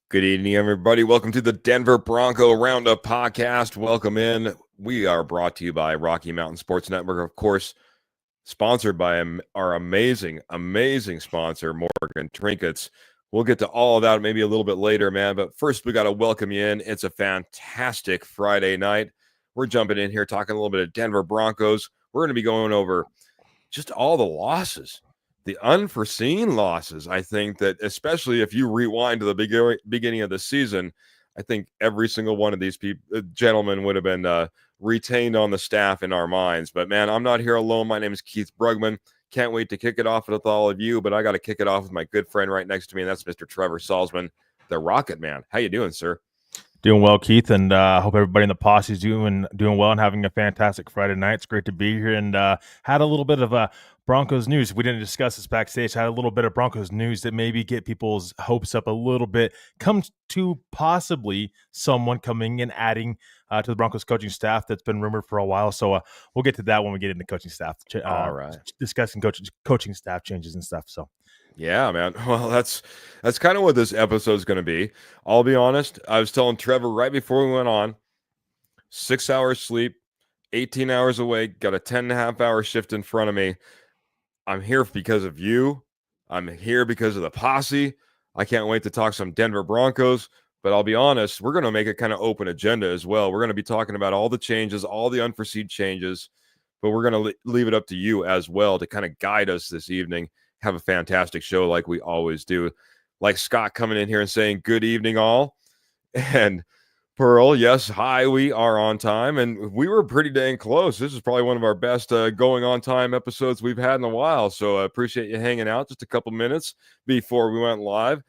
Good evening, everybody. Welcome to the Denver Bronco Roundup podcast. Welcome in. We are brought to you by Rocky Mountain Sports Network, of course, sponsored by our amazing sponsor, Morgan Trinkets. We'll get to all of that maybe a little bit later, man. But first, we got to welcome you in. It's a fantastic Friday night. We're jumping in here talking a little bit of Denver Broncos. We're going to be going over just all the losses. The unforeseen losses, I think that especially if you rewind to the beginning of the season, I think every single one of these gentlemen would have been retained on the staff in our minds. But, man, I'm not here alone. My name is Keith Brugman. Can't wait to kick it off with all of you, but I got to kick it off with my good friend right next to me, and that's Mr. Trevor Salzman, the Rocket Man. How you doing, sir? Doing well, Keith, and I hope everybody in the posse is doing well and having a fantastic Friday night. It's great to be here, and had a little bit of Broncos news. We didn't discuss this backstage. Had a little bit of Broncos news that maybe get people's hopes up a little bit. Comes to possibly someone coming and adding to the Broncos coaching staff that's been rumored for a while. So we'll get to that when we get into coaching staff. All right, discussing coaching staff changes and stuff. So. Yeah, man. Well, that's kind of what this episode is going to be. I'll be honest. I was telling Trevor right before we went on, 6 hours sleep, 18 hours awake, got a 10.5-hour shift in front of me. I'm here because of you. I'm here because of the posse. I can't wait to talk some Denver Broncos. But I'll be honest, we're going to make a kind of open agenda as well. We're going to be talking about all the changes, all the unforeseen changes. But we're going to leave it up to you as well to kind of guide us this evening. Have a fantastic show like we always do. Like Scott coming in here and saying, good evening, all. And Pearl, yes, hi, we are on time. And we were pretty dang close. This is probably one of our best going on time episodes we've had in a while. So I appreciate you hanging out just a couple minutes before we went live.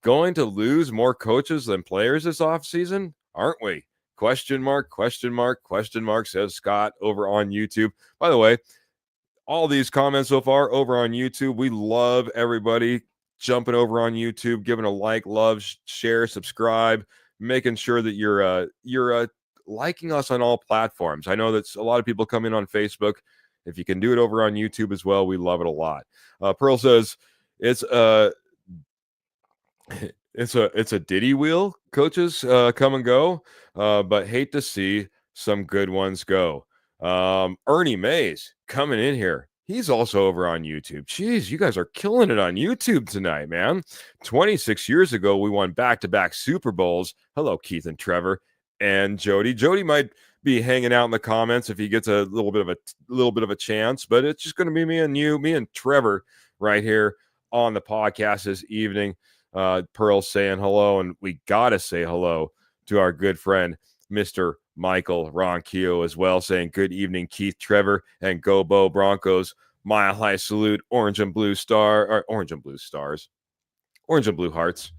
Going to lose more coaches than players this offseason, aren't we? Question mark, says Scott over on YouTube. By the way, all these comments so far over on YouTube. We love everybody jumping over on YouTube, giving a like, love, share, subscribe, making sure that you're liking us on all platforms. I know that a lot of people come in on Facebook. If you can do it over on YouTube as well, we love it a lot. Pearl says it's a diddy wheel. Coaches come and go, but hate to see some good ones go. Ernie Mays coming in here. He's also over on YouTube. Jeez, you guys are killing it on YouTube tonight, man. 26 years ago, we won back-to-back Super Bowls. Hello, Keith and Trevor and Jody. Jody might be hanging out in the comments if he gets a little bit of a chance, but it's just going to be me and Trevor right here on the podcast this evening. Pearl saying hello, and we gotta say hello to our good friend, Mr. Michael Ronquillo as well, saying good evening, Keith, Trevor, and Go Bo Broncos. Mile high salute, orange and blue stars, orange and blue hearts.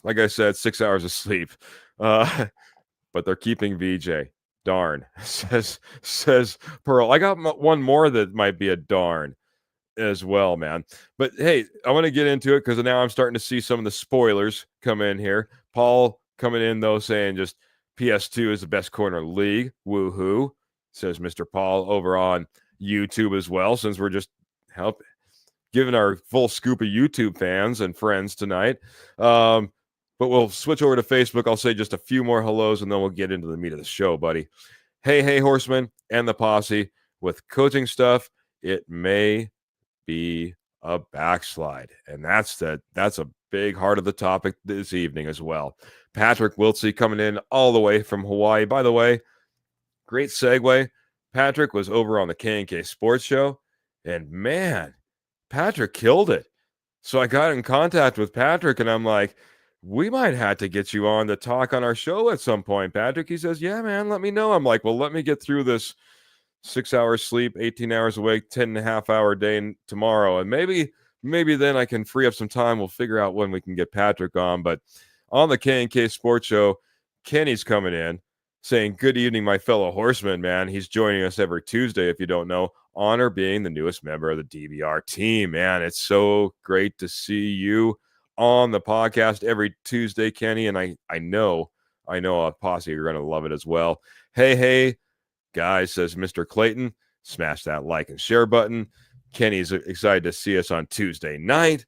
Like I said, 6 hours of sleep, but they're keeping VJ. Darn, says Pearl. I got one more that might be a darn as well, man. But hey, I want to get into it because now I'm starting to see some of the spoilers come in here. Paul coming in though, saying just PS2 is the best corner in the league. Woohoo, says Mr. Paul over on YouTube as well, since we're just giving our full scoop of YouTube fans and friends tonight. But we'll switch over to Facebook. I'll say just a few more hellos, and then we'll get into the meat of the show, buddy. Hey, Horseman and the posse. With coaching stuff, it may be a backslide. And that's a big heart of the topic this evening as well. Patrick Wiltsey coming in all the way from Hawaii. By the way, great segue. Patrick was over on the K&K Sports Show, and man, Patrick killed it. So I got in contact with Patrick, and I'm like, we might have to get you on to talk on our show at some point, Patrick. He says, yeah, man, let me know. I'm like, well, let me get through this 6 hours sleep, 18 hours awake, 10 and a half hour day tomorrow. And maybe then I can free up some time. We'll figure out when we can get Patrick on. But on the K&K Sports Show, Kenny's coming in saying, good evening, my fellow horsemen, man. He's joining us every Tuesday, if you don't know. Honor being the newest member of the DVR team, man. It's so great to see you on the podcast every Tuesday, Kenny. And I know Posse, you're going to love it as well. Hey, guys, says Mr. Clayton. Smash that like and share button. Kenny's excited to see us on Tuesday night.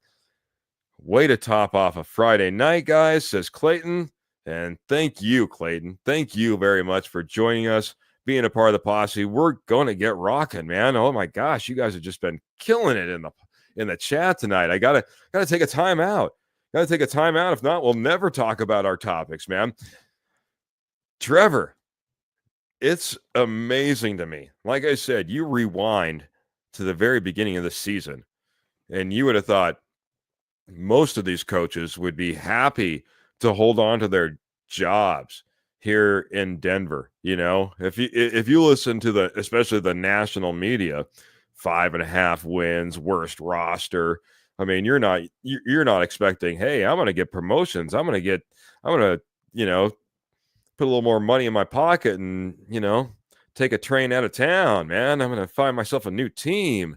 Way to top off a Friday night, guys, says Clayton. And thank you, Clayton. Thank you very much for joining us, being a part of the posse. We're going to get rocking, man. Oh my gosh, you guys have just been killing it in the chat tonight. I gotta take a time out. Gotta take a time out. If not, we'll never talk about our topics, man. Trevor, it's amazing to me. Like I said, you rewind to the very beginning of the season, and you would have thought most of these coaches would be happy to hold on to their jobs here in Denver. You know, if you listen to especially the national media, 5.5 wins, worst roster. I mean, you're not expecting, hey, I'm going to get promotions. I'm going to, put a little more money in my pocket and, take a train out of town, man. I'm going to find myself a new team.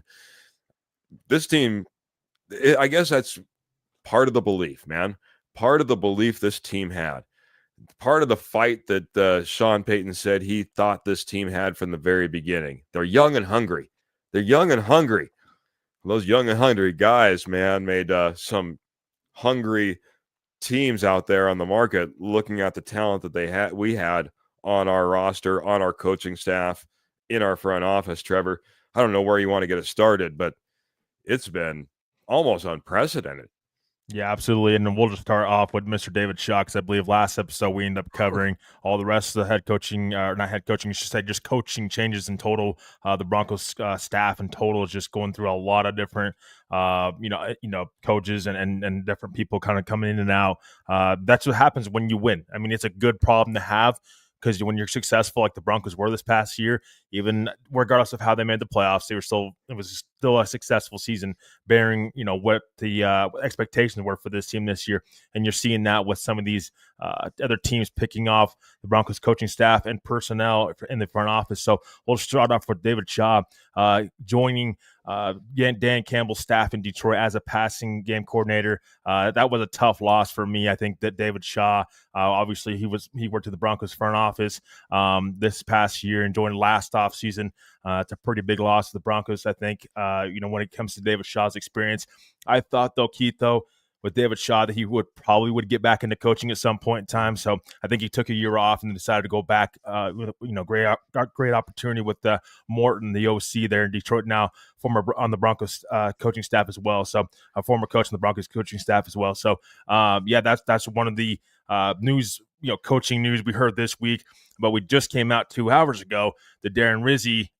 This team, I guess that's part of the belief, man. Part of the belief this team had. Part of the fight that Sean Payton said he thought this team had from the very beginning. They're young and hungry. They're young and hungry. Those young and hungry guys, man, made some hungry teams out there on the market looking at the talent that we had on our roster, on our coaching staff, in our front office. Trevor, I don't know where you want to get it started, but it's been almost unprecedented. Yeah, absolutely. And then we'll just start off with Mr. David Shaw, because I believe last episode we ended up covering all the rest of the head coaching, or not head coaching, I should say, just coaching changes in total. The Broncos staff in total is just going through a lot of different, coaches and different people kind of coming in and out. That's what happens when you win. I mean, it's a good problem to have, because when you're successful, like the Broncos were this past year, even regardless of how they made the playoffs, it was still a successful season, bearing what the expectations were for this team this year. And you're seeing that with some of these other teams picking off the Broncos coaching staff and personnel in the front office. So we'll start off with David Shaw joining Dan Campbell's staff in Detroit as a passing game coordinator. That was a tough loss for me. I think that David Shaw, obviously he worked at the Broncos front office this past year and joined last offseason. It's a pretty big loss to the Broncos, I think, when it comes to David Shaw's experience. I thought, though, Keith, with David Shaw, that he would get back into coaching at some point in time. So I think he took a year off and decided to go back. Great opportunity with Morton, the OC there in Detroit, now former on the Broncos coaching staff as well. So a former coach on the Broncos coaching staff as well. So that's one of the news, coaching news we heard this week. But we just came out 2 hours ago that Darren Rizzi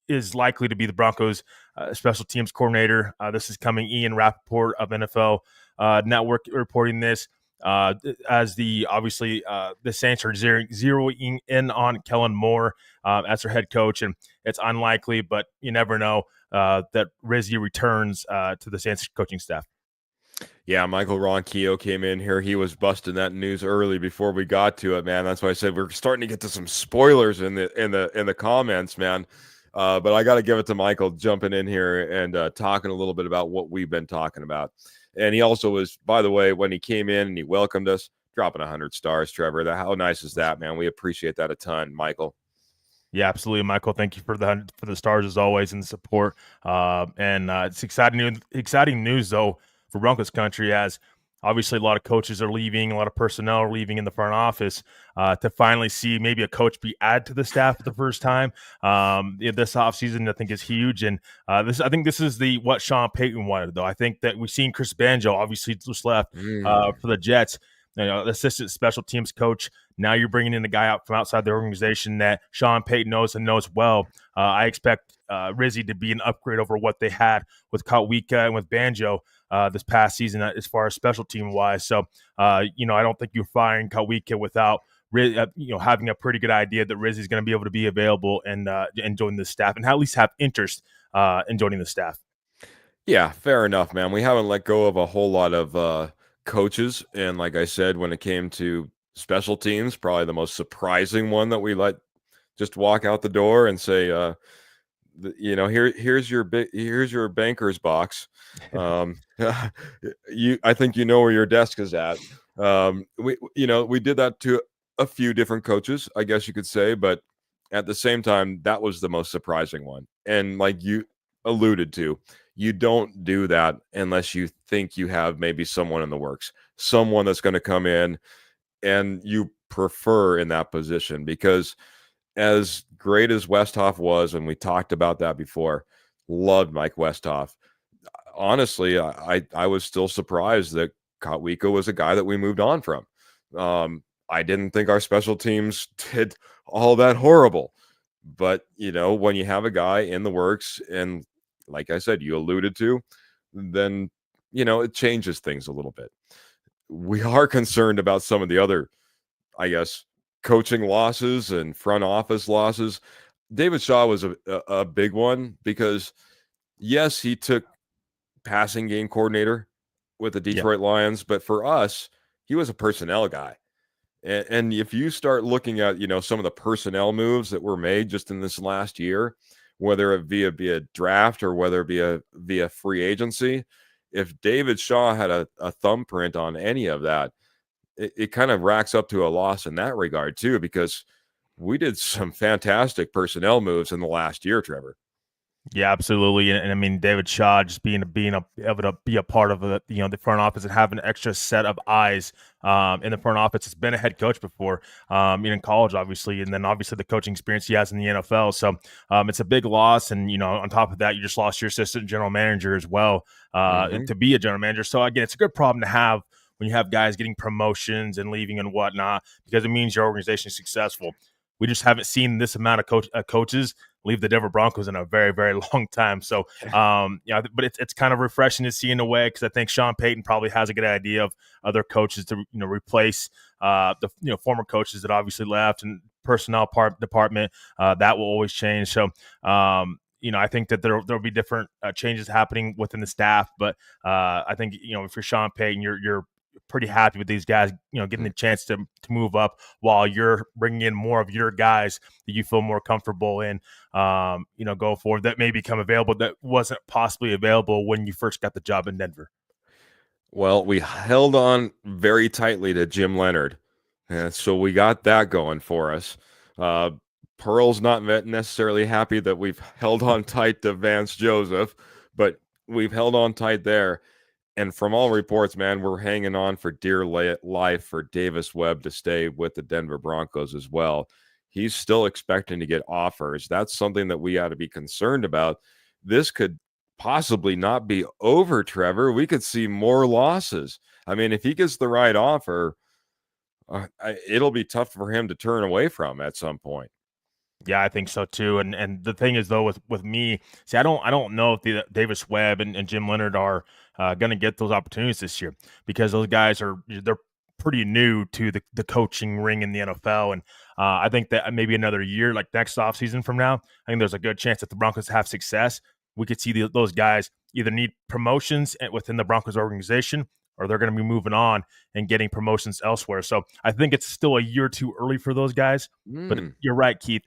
is likely to be the Broncos special teams coordinator. This is coming Ian Rappaport of NFL Network reporting this as the Saints are zeroing in on Kellen Moore as their head coach, and it's unlikely, but you never know that Rizzi returns to the Saints coaching staff. Yeah, Michael Ronquillo came in here. He was busting that news early before we got to it, man. That's why I said we're starting to get to some spoilers in the comments, man. But I got to give it to Michael jumping in here and talking a little bit about what we've been talking about. And he also was, by the way, when he came in and he welcomed us, dropping 100 stars, Trevor. How nice is that, man? We appreciate that a ton, Michael. Yeah, absolutely, Michael. Thank you for the stars as always and the support. And it's exciting news though for Broncos country, as Obviously, a lot of coaches are leaving, a lot of personnel are leaving in the front office. To finally see maybe a coach be added to the staff for the first time this offseason, I think is huge. And I think this is the what Sean Payton wanted, though. I think that we've seen Chris Banjo obviously just left Mm. for the Jets. Assistant special teams coach. Now you're bringing in a guy out from outside the organization that Sean Payton knows and knows well. I expect Rizzy to be an upgrade over what they had with Kotwika and with Banjo this past season as far as special team wise. So, I don't think you're firing Kawika without having a pretty good idea that Rizzy's going to be able to be available and join the staff and at least have interest in joining the staff. Yeah, fair enough, man. We haven't let go of a whole lot of coaches. And like I said, when it came to special teams, probably the most surprising one that we let just walk out the door and say, here's your banker's box. I think you know where your desk is at. We did that to a few different coaches, I guess you could say, but at the same time, that was the most surprising one. And like you alluded to, you don't do that unless you think you have maybe someone in the works, someone that's going to come in and you prefer in that position. Because as great as Westhoff was, and we talked about that before, loved Mike Westhoff. Honestly, I was still surprised that Kotwika was a guy that we moved on from. I didn't think our special teams did all that horrible. But, when you have a guy in the works, and like I said, you alluded to, then, it changes things a little bit. We are concerned about some of the other, I guess, coaching losses and front office losses. David Shaw was a big one because, yes, he took passing game coordinator with the Yeah. Detroit Lions, but for us, he was a personnel guy. And if you start looking at, some of the personnel moves that were made just in this last year, whether it be via draft or whether it be via free agency, if David Shaw had a thumbprint on any of that, it kind of racks up to a loss in that regard too, because we did some fantastic personnel moves in the last year, Trevor. Yeah, absolutely, and I mean David Shaw just able to be a part of the front office and have an extra set of eyes in the front office. He's been a head coach before, in college, obviously, and then obviously the coaching experience he has in the NFL. So it's a big loss, and on top of that, you just lost your assistant general manager as well Mm-hmm. to be a general manager. So again, it's a good problem to have when you have guys getting promotions and leaving and whatnot because it means your organization is successful. We just haven't seen this amount of coaches leave the Denver Broncos in a very, very long time. So, but it's kind of refreshing to see in a way because I think Sean Payton probably has a good idea of other coaches to replace the former coaches that obviously left and personnel department that will always change. So. I think that there'll be different changes happening within the staff, but I think if you're Sean Payton, you're pretty happy with these guys, getting the chance to move up while you're bringing in more of your guys that you feel more comfortable in, going forward that may become available that wasn't possibly available when you first got the job in Denver. Well, we held on very tightly to Jim Leonard, and so we got that going for us. Uh, Pearl's not necessarily happy that we've held on tight to Vance Joseph, but we've held on tight there. And from all reports, man, we're hanging on for dear life for Davis Webb to stay with the Denver Broncos as well. He's still expecting to get offers. That's something that we ought to be concerned about. This could possibly not be over, Trevor. We could see more losses. I mean, if he gets the right offer, it'll be tough for him to turn away from at some point. Yeah, I think so too. And the thing is though with me, see, I don't know if Davis Webb and Jim Leonard are going to get those opportunities this year because those guys they're pretty new to the coaching ring in the NFL. And I think that maybe another year, like next offseason from now, I think there's a good chance that the Broncos have success. We could see those guys either need promotions within the Broncos organization or they're going to be moving on and getting promotions elsewhere. So I think it's still a year too early for those guys. But Mm. you're right, Keith,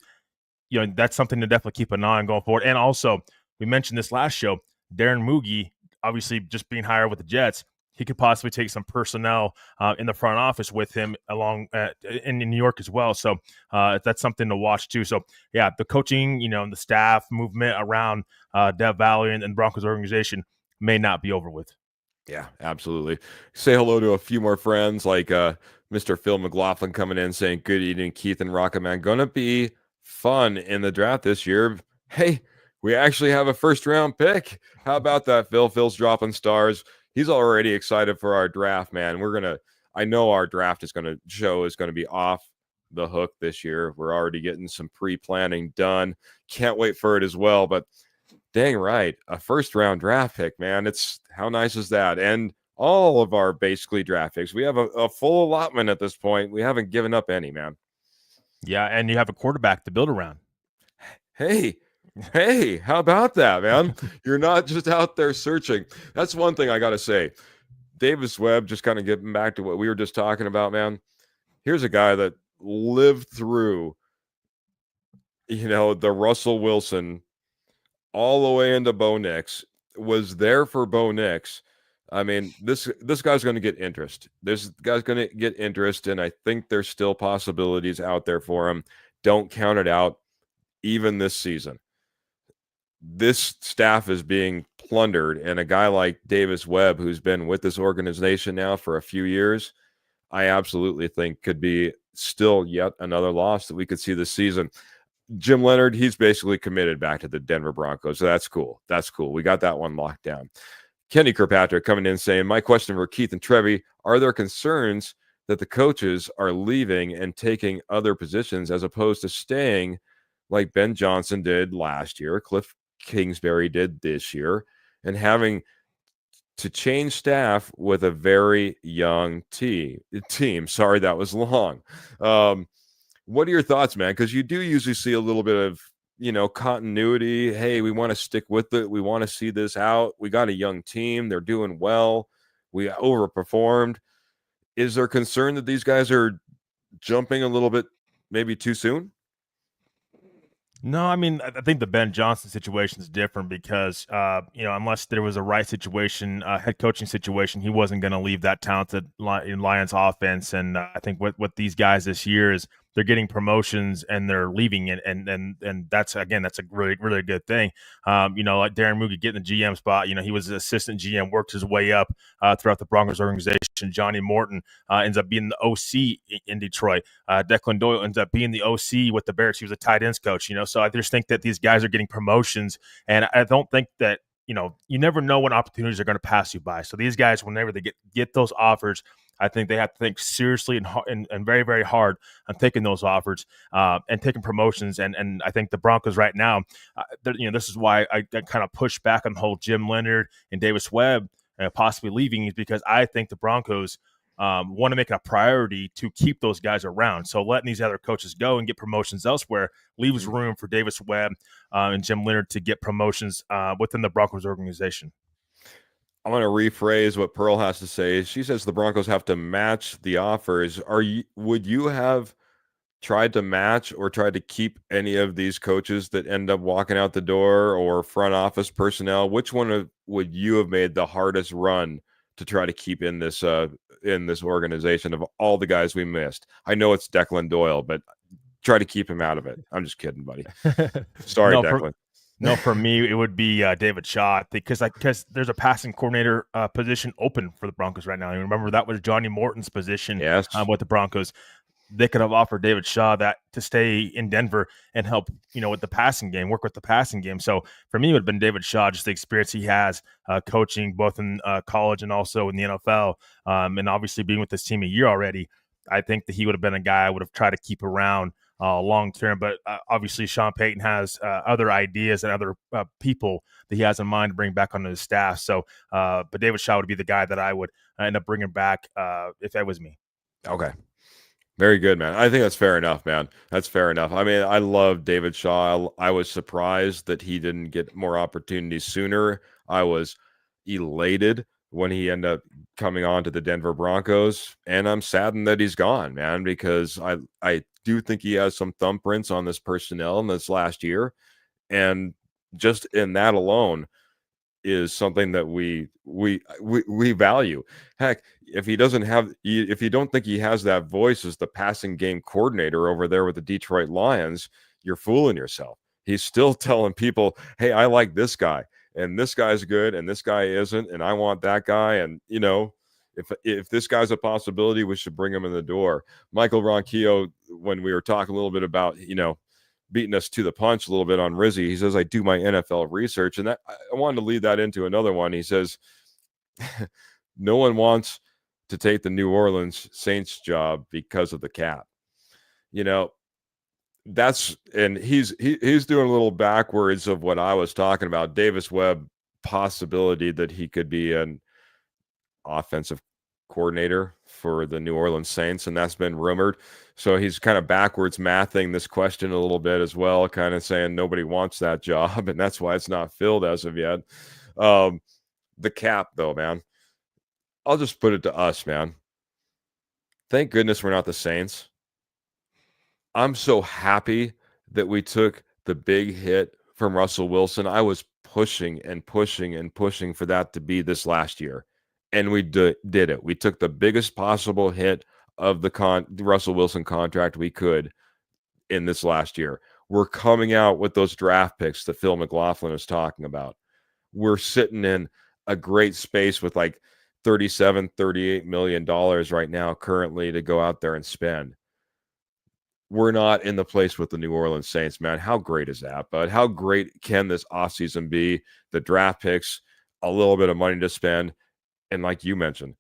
that's something to definitely keep an eye on going forward. And also, we mentioned this last show, Darren Moogie, obviously just being hired with the Jets, he could possibly take some personnel in the front office with him along in New York as well. So that's something to watch too. So yeah, the coaching, and the staff movement around Dev Valley and Broncos organization may not be over with. Yeah, absolutely. Say hello to a few more friends like Mr. Phil McLaughlin coming in saying, "Good evening, Keith and Rocket Man. Gonna be fun in the draft this year." Hey, we actually have a first round pick. How about that, Phil? Phil's dropping stars. He's already excited for our draft, man. I know our draft is gonna be off the hook this year. We're already getting some pre planning done. Can't wait for it as well. But dang right, a first round draft pick, man. It's how nice is that? And all of our basically draft picks, we have a full allotment at this point. We haven't given up any, man. Yeah, and you have a quarterback to build around. Hey, hey, how about that, man? You're not just out there searching. That's one thing I got to say. Davis Webb, just kind of getting back to what we were just talking about, man. Here's a guy that lived through, the Russell Wilson all the way into Bo Nix, was there for Bo Nix. I mean, this guy's going to get interest. This guy's going to get interest, and I think there's still possibilities out there for him. Don't count it out, even this season. This staff is being plundered, and a guy like Davis Webb, who's been with this organization now for a few years, I absolutely think could be still yet another loss that we could see this season. Jim Leonard, he's basically committed back to the Denver Broncos. So that's cool. That's cool. We got that one locked down. Kenny Kirkpatrick coming in saying, my question for Keith and Trevi, are there concerns that the coaches are leaving and taking other positions as opposed to staying like Ben Johnson did last year, Cliff Kingsbury did this year, and having to change staff with a very young team? Sorry, that was long. What are your thoughts, man? Because you do usually see a little bit of, continuity. Hey, we want to stick with it. We want to see this out. We got a young team. They're doing well. We overperformed. Is there concern that these guys are jumping a little bit maybe too soon? No, I mean, I think the Ben Johnson situation is different because, unless there was a right situation, head coaching situation, he wasn't going to leave that talented Lions offense. And I think what these guys this year is they're getting promotions and they're leaving it, and that's a really really good thing. Like Darren Muga getting the GM spot. He was an assistant GM, worked his way up throughout the Broncos organization. Johnny Morton ends up being the OC in Detroit. Declan Doyle ends up being the OC with the Bears. He was a tight ends coach. So I just think that these guys are getting promotions, and I don't think that you never know when opportunities are going to pass you by. So these guys, whenever they get those offers, I think they have to think seriously and very, very hard on taking those offers and taking promotions. And I think the Broncos right now, this is why I kind of push back on the whole Jim Leonard and Davis Webb possibly leaving, is because I think the Broncos want to make it a priority to keep those guys around. So letting these other coaches go and get promotions elsewhere leaves room for Davis Webb and Jim Leonard to get promotions within the Broncos organization. I'm going to rephrase what Pearl has to say. She says the Broncos have to match the offers. Would you have tried to match or tried to keep any of these coaches that end up walking out the door, or front office personnel? Which one would you have made the hardest run to try to keep in this organization of all the guys we missed? I know it's Declan Doyle, but try to keep him out of it. I'm just kidding, buddy. Sorry, Declan. For me, it would be David Shaw, because there's a passing coordinator position open for the Broncos right now. And remember, that was Johnny Morton's position with the Broncos. They could have offered David Shaw that to stay in Denver and help, with the passing game, work with the passing game. So for me, it would have been David Shaw, just the experience he has coaching both in college and also in the NFL, and obviously being with this team a year already. I think that he would have been a guy I would have tried to keep around long term. But obviously, Sean Payton has other ideas and other people that he has in mind to bring back onto the staff. So, but David Shaw would be the guy that I would end up bringing back if that was me. Okay. Very good, man. I think that's fair enough, man. That's fair enough. I mean, I love David Shaw. I was surprised that he didn't get more opportunities sooner. I was elated when he ended up coming on to the Denver Broncos, and I'm saddened that he's gone, man, because I do think he has some thumbprints on this personnel in this last year, and just in that alone is something that we value. Heck, if you don't think he has that voice as the passing game coordinator over there with the Detroit Lions, you're fooling yourself. He's still telling people, hey, I like this guy. and this guy's good and this guy isn't, and I want that guy, and if this guy's a possibility, we should bring him in the door. Michael Ronquillo, when we were talking a little bit about beating us to the punch a little bit on Rizzy, he says I do my NFL research, and that I wanted to lead that into another one. He says no one wants to take the New Orleans Saints job because of the cap. And he's doing a little backwards of what I was talking about. Davis Webb possibility that he could be an offensive coordinator for the New Orleans Saints, and that's been rumored. So he's kind of backwards mathing this question a little bit as well, kind of saying nobody wants that job, and that's why it's not filled as of yet. The cap, though, man, I'll just put it to us, man. Thank goodness we're not the Saints. I'm so happy that we took the big hit from Russell Wilson. I was pushing and pushing and pushing for that to be this last year, and we did it. We took the biggest possible hit of the Russell Wilson contract we could in this last year. We're coming out with those draft picks that Phil McLaughlin is talking about. We're sitting in a great space with like $38 million right now currently to go out there and spend. We're not in the place with the New Orleans Saints, man. How great is that, bud? How great can this offseason be? The draft picks, a little bit of money to spend, and like you mentioned,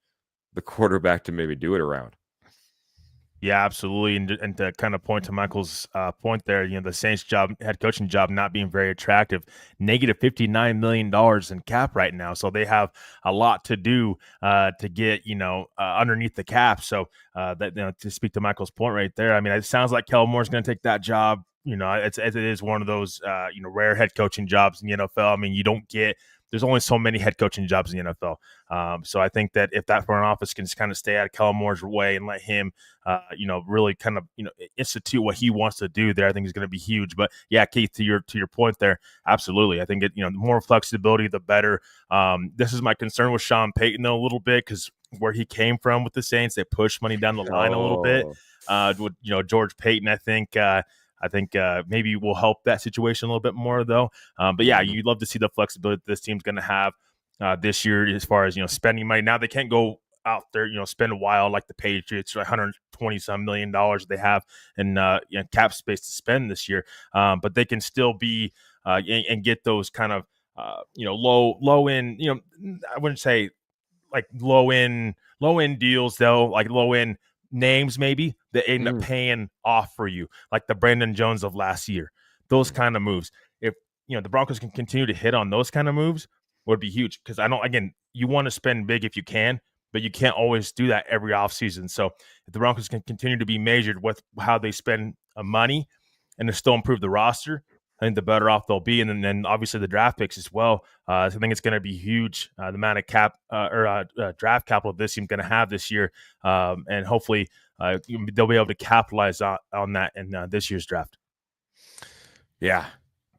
the quarterback to maybe do it around. Yeah, absolutely. And to kind of point to Michael's point there, the Saints job, head coaching job, not being very attractive, negative $59 million in cap right now. So they have a lot to do to get, underneath the cap. So that, to speak to Michael's point right there, I mean, it sounds like Kellen Moore's going to take that job. It is one of those, rare head coaching jobs in the NFL. I mean, there's only so many head coaching jobs in the NFL. So I think that if that front office can just kind of stay out of Kellen Moore's way and let him, really kind of, institute what he wants to do there, I think is going to be huge. But yeah, Keith, to your point there, absolutely. I think the more flexibility, the better. This is my concern with Sean Payton though a little bit, because where he came from with the Saints, they pushed money down the line a little bit. With George Payton, I think maybe will help that situation a little bit more, though. But yeah, you'd love to see the flexibility that this team's going to have this year as far as spending money. Now they can't go out there, spend a while like the Patriots, $120-some million they have in cap space to spend this year. But they can still be and get those kind of low end. I wouldn't say like low end deals though, like low end names maybe that end up paying off for you, like the Brandon Jones of last year. Those kind of moves. If the Broncos can continue to hit on those kind of moves, would be huge. Because you want to spend big if you can, but you can't always do that every offseason. So if the Broncos can continue to be measured with how they spend money and to still improve the roster, I think the better off they'll be. And then obviously the draft picks as well. I think it's going to be huge, the amount of draft capital this team's going to have this year. And hopefully they'll be able to capitalize on that in this year's draft. Yeah.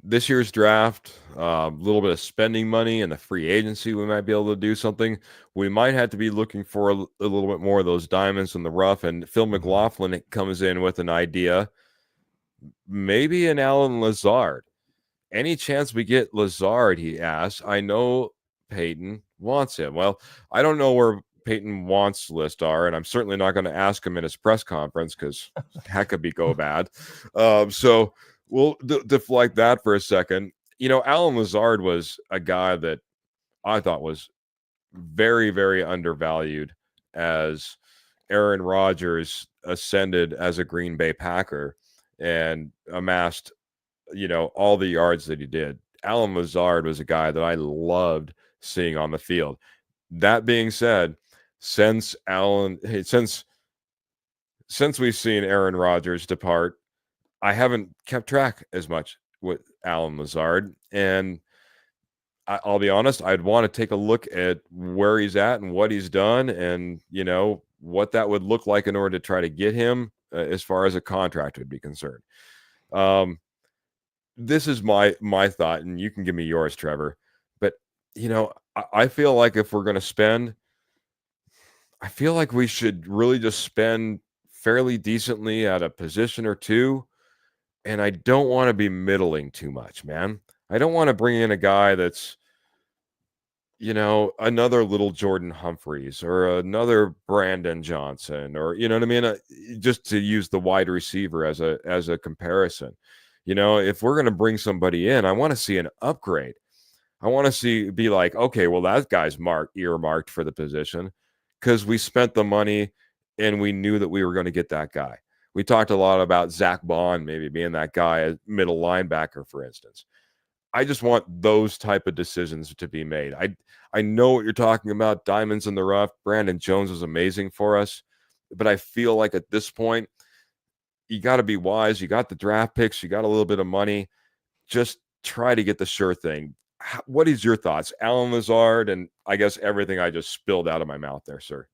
This year's draft, a little bit of spending money and the free agency, we might be able to do something. We might have to be looking for a little bit more of those diamonds in the rough. And Phil McLaughlin comes in with an idea, maybe an Alan Lazard. Any chance we get Lazard, he asks. I know Peyton wants him. Well, I don't know where Peyton wants list are, and I'm certainly not going to ask him in his press conference because that could go bad. So we'll deflect that for a second. Alan Lazard was a guy that I thought was very, very undervalued as Aaron Rodgers ascended as a Green Bay Packer and amassed, all the yards that he did. Alan Lazard was a guy that I loved seeing on the field. That being said, since we've seen Aaron Rodgers depart, I haven't kept track as much with Alan Lazard. And I'll be honest, I'd want to take a look at where he's at and what he's done and, what that would look like in order to try to get him as far as a contract would be concerned. This is my thought, and you can give me yours, Trevor. But, I feel like if we're going to spend, I feel like we should really just spend fairly decently at a position or two. And I don't want to be middling too much, man. I don't want to bring in a guy that's another little Jordan Humphreys or another Brandon Johnson, or you know what I mean? Just to use the wide receiver as a comparison. If we're going to bring somebody in, I want to see an upgrade. I want to be like, okay, well, that guy's earmarked for the position because we spent the money and we knew that we were going to get that guy. We talked a lot about Zach Bond maybe being that guy as middle linebacker, for instance. I just want those type of decisions to be made. I know what you're talking about, diamonds in the rough. Brandon Jones is amazing for us, but I feel like at this point, you got to be wise. You got the draft picks, you got a little bit of money. Just try to get the sure thing. What is your thoughts, Alan Lazard, and I guess everything I just spilled out of my mouth there, sir?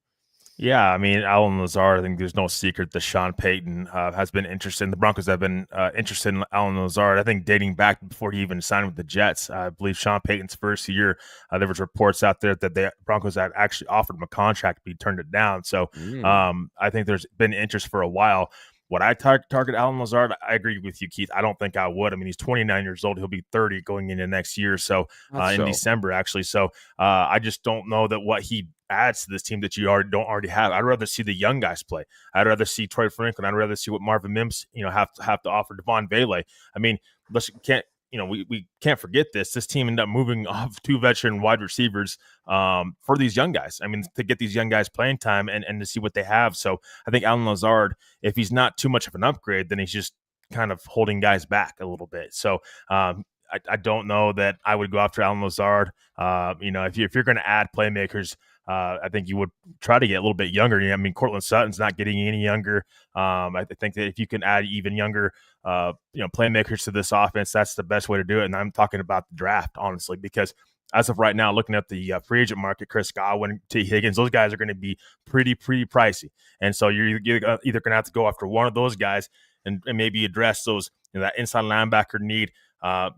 Yeah, I mean, Alan Lazard, I think there's no secret that Sean Payton has been interested. The Broncos have been interested in Alan Lazard, I think, dating back before he even signed with the Jets. I believe Sean Payton's first year, there was reports out there that the Broncos had actually offered him a contract, but he turned it down. So Mm. I think there's been interest for a while. Would I target Alan Lazard? I agree with you, Keith. I don't think I would. I mean, he's 29 years old. He'll be 30 going into next year. So That's in so. December, actually. So I just don't know that what he adds to this team that you don't already have. I'd rather see the young guys play. I'd rather see Troy Franklin. I'd rather see what Marvin Mims, have to offer. Devon Vele. I mean, we can't forget this. This team ended up moving off two veteran wide receivers for these young guys. I mean, to get these young guys playing time and to see what they have. So I think Alan Lazard, if he's not too much of an upgrade, then he's just kind of holding guys back a little bit. So I don't know that I would go after Alan Lazard. If you're going to add playmakers, I think you would try to get a little bit younger. I mean, Cortland Sutton's not getting any younger. I think that if you can add even younger, playmakers to this offense, that's the best way to do it. And I'm talking about the draft, honestly, because as of right now, looking at the free agent market, Chris Godwin, T. Higgins, those guys are going to be pretty pricey. And so you're either going to have to go after one of those guys and maybe address those that inside linebacker need.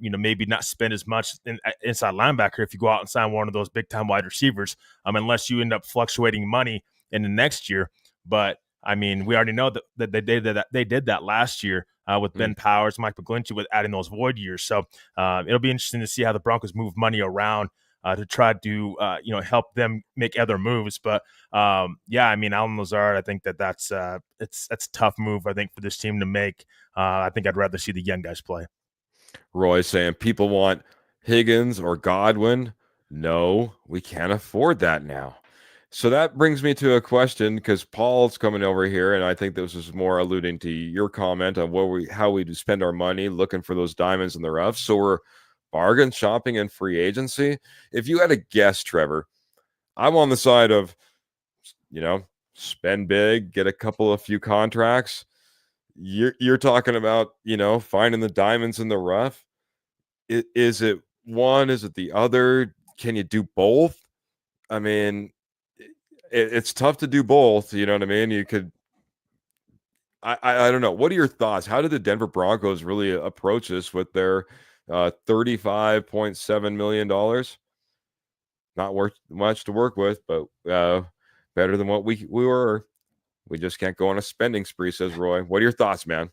Maybe not spend as much inside linebacker if you go out and sign one of those big time wide receivers, unless you end up fluctuating money in the next year. But I mean, we already know that they did that last year with Mm. Ben Powers, Mike McGlinchey, with adding those void years. So it'll be interesting to see how the Broncos move money around to try to help them make other moves. But I mean, Alan Lazard, I think that's a tough move. I think for this team to make. I think I'd rather see the young guys play. Roy saying people want Higgins or Godwin. No, we can't afford that now. So that brings me to a question because Paul's coming over here, and I think this is more alluding to your comment on how we spend our money looking for those diamonds in the rough. So we're bargain shopping in free agency. If you had a guess, Trevor, I'm on the side of, spend big, get a few contracts. You're talking about, finding the diamonds in the rough. Is it one? Is it the other? Can you do both? I mean, it's tough to do both. You know what I mean? You could. I don't know. What are your thoughts? How did the Denver Broncos really approach this with their $35.7 million? Not worth much to work with, but better than what we were. We just can't go on a spending spree, says Roy. What are your thoughts, man?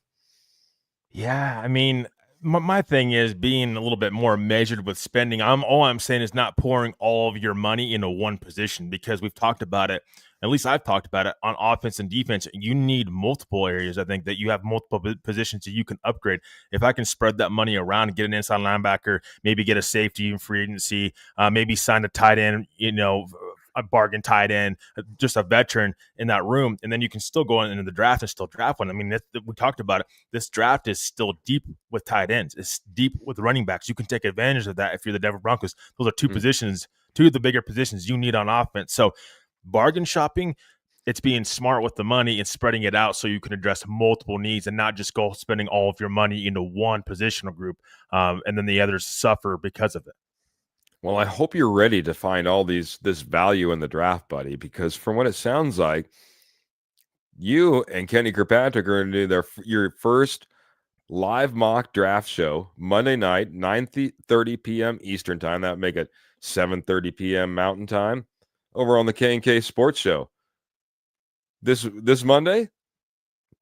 Yeah, I mean, my thing is being a little bit more measured with spending. All I'm saying is not pouring all of your money into one position because we've talked about it. At least I've talked about it on offense and defense. You need multiple areas. I think that you have multiple positions that you can upgrade. If I can spread that money around and get an inside linebacker, maybe get a safety in free agency, maybe sign a tight end, a bargain tight end, just a veteran in that room, and then you can still go into the draft and still draft one. I mean, we talked about it. This draft is still deep with tight ends. It's deep with running backs. You can take advantage of that if you're the Denver Broncos. Those are Mm. two of the bigger positions you need on offense. So bargain shopping, it's being smart with the money and spreading it out so you can address multiple needs and not just go spending all of your money into one positional group, and then the others suffer because of it. Well, I hope you're ready to find all this value in the draft, buddy, because from what it sounds like, you and Kenny Kirkpatrick are going to do your first live mock draft show Monday night, 9:30 p.m. Eastern time. That would make it 7:30 p.m. Mountain time over on the K&K Sports Show. This Monday?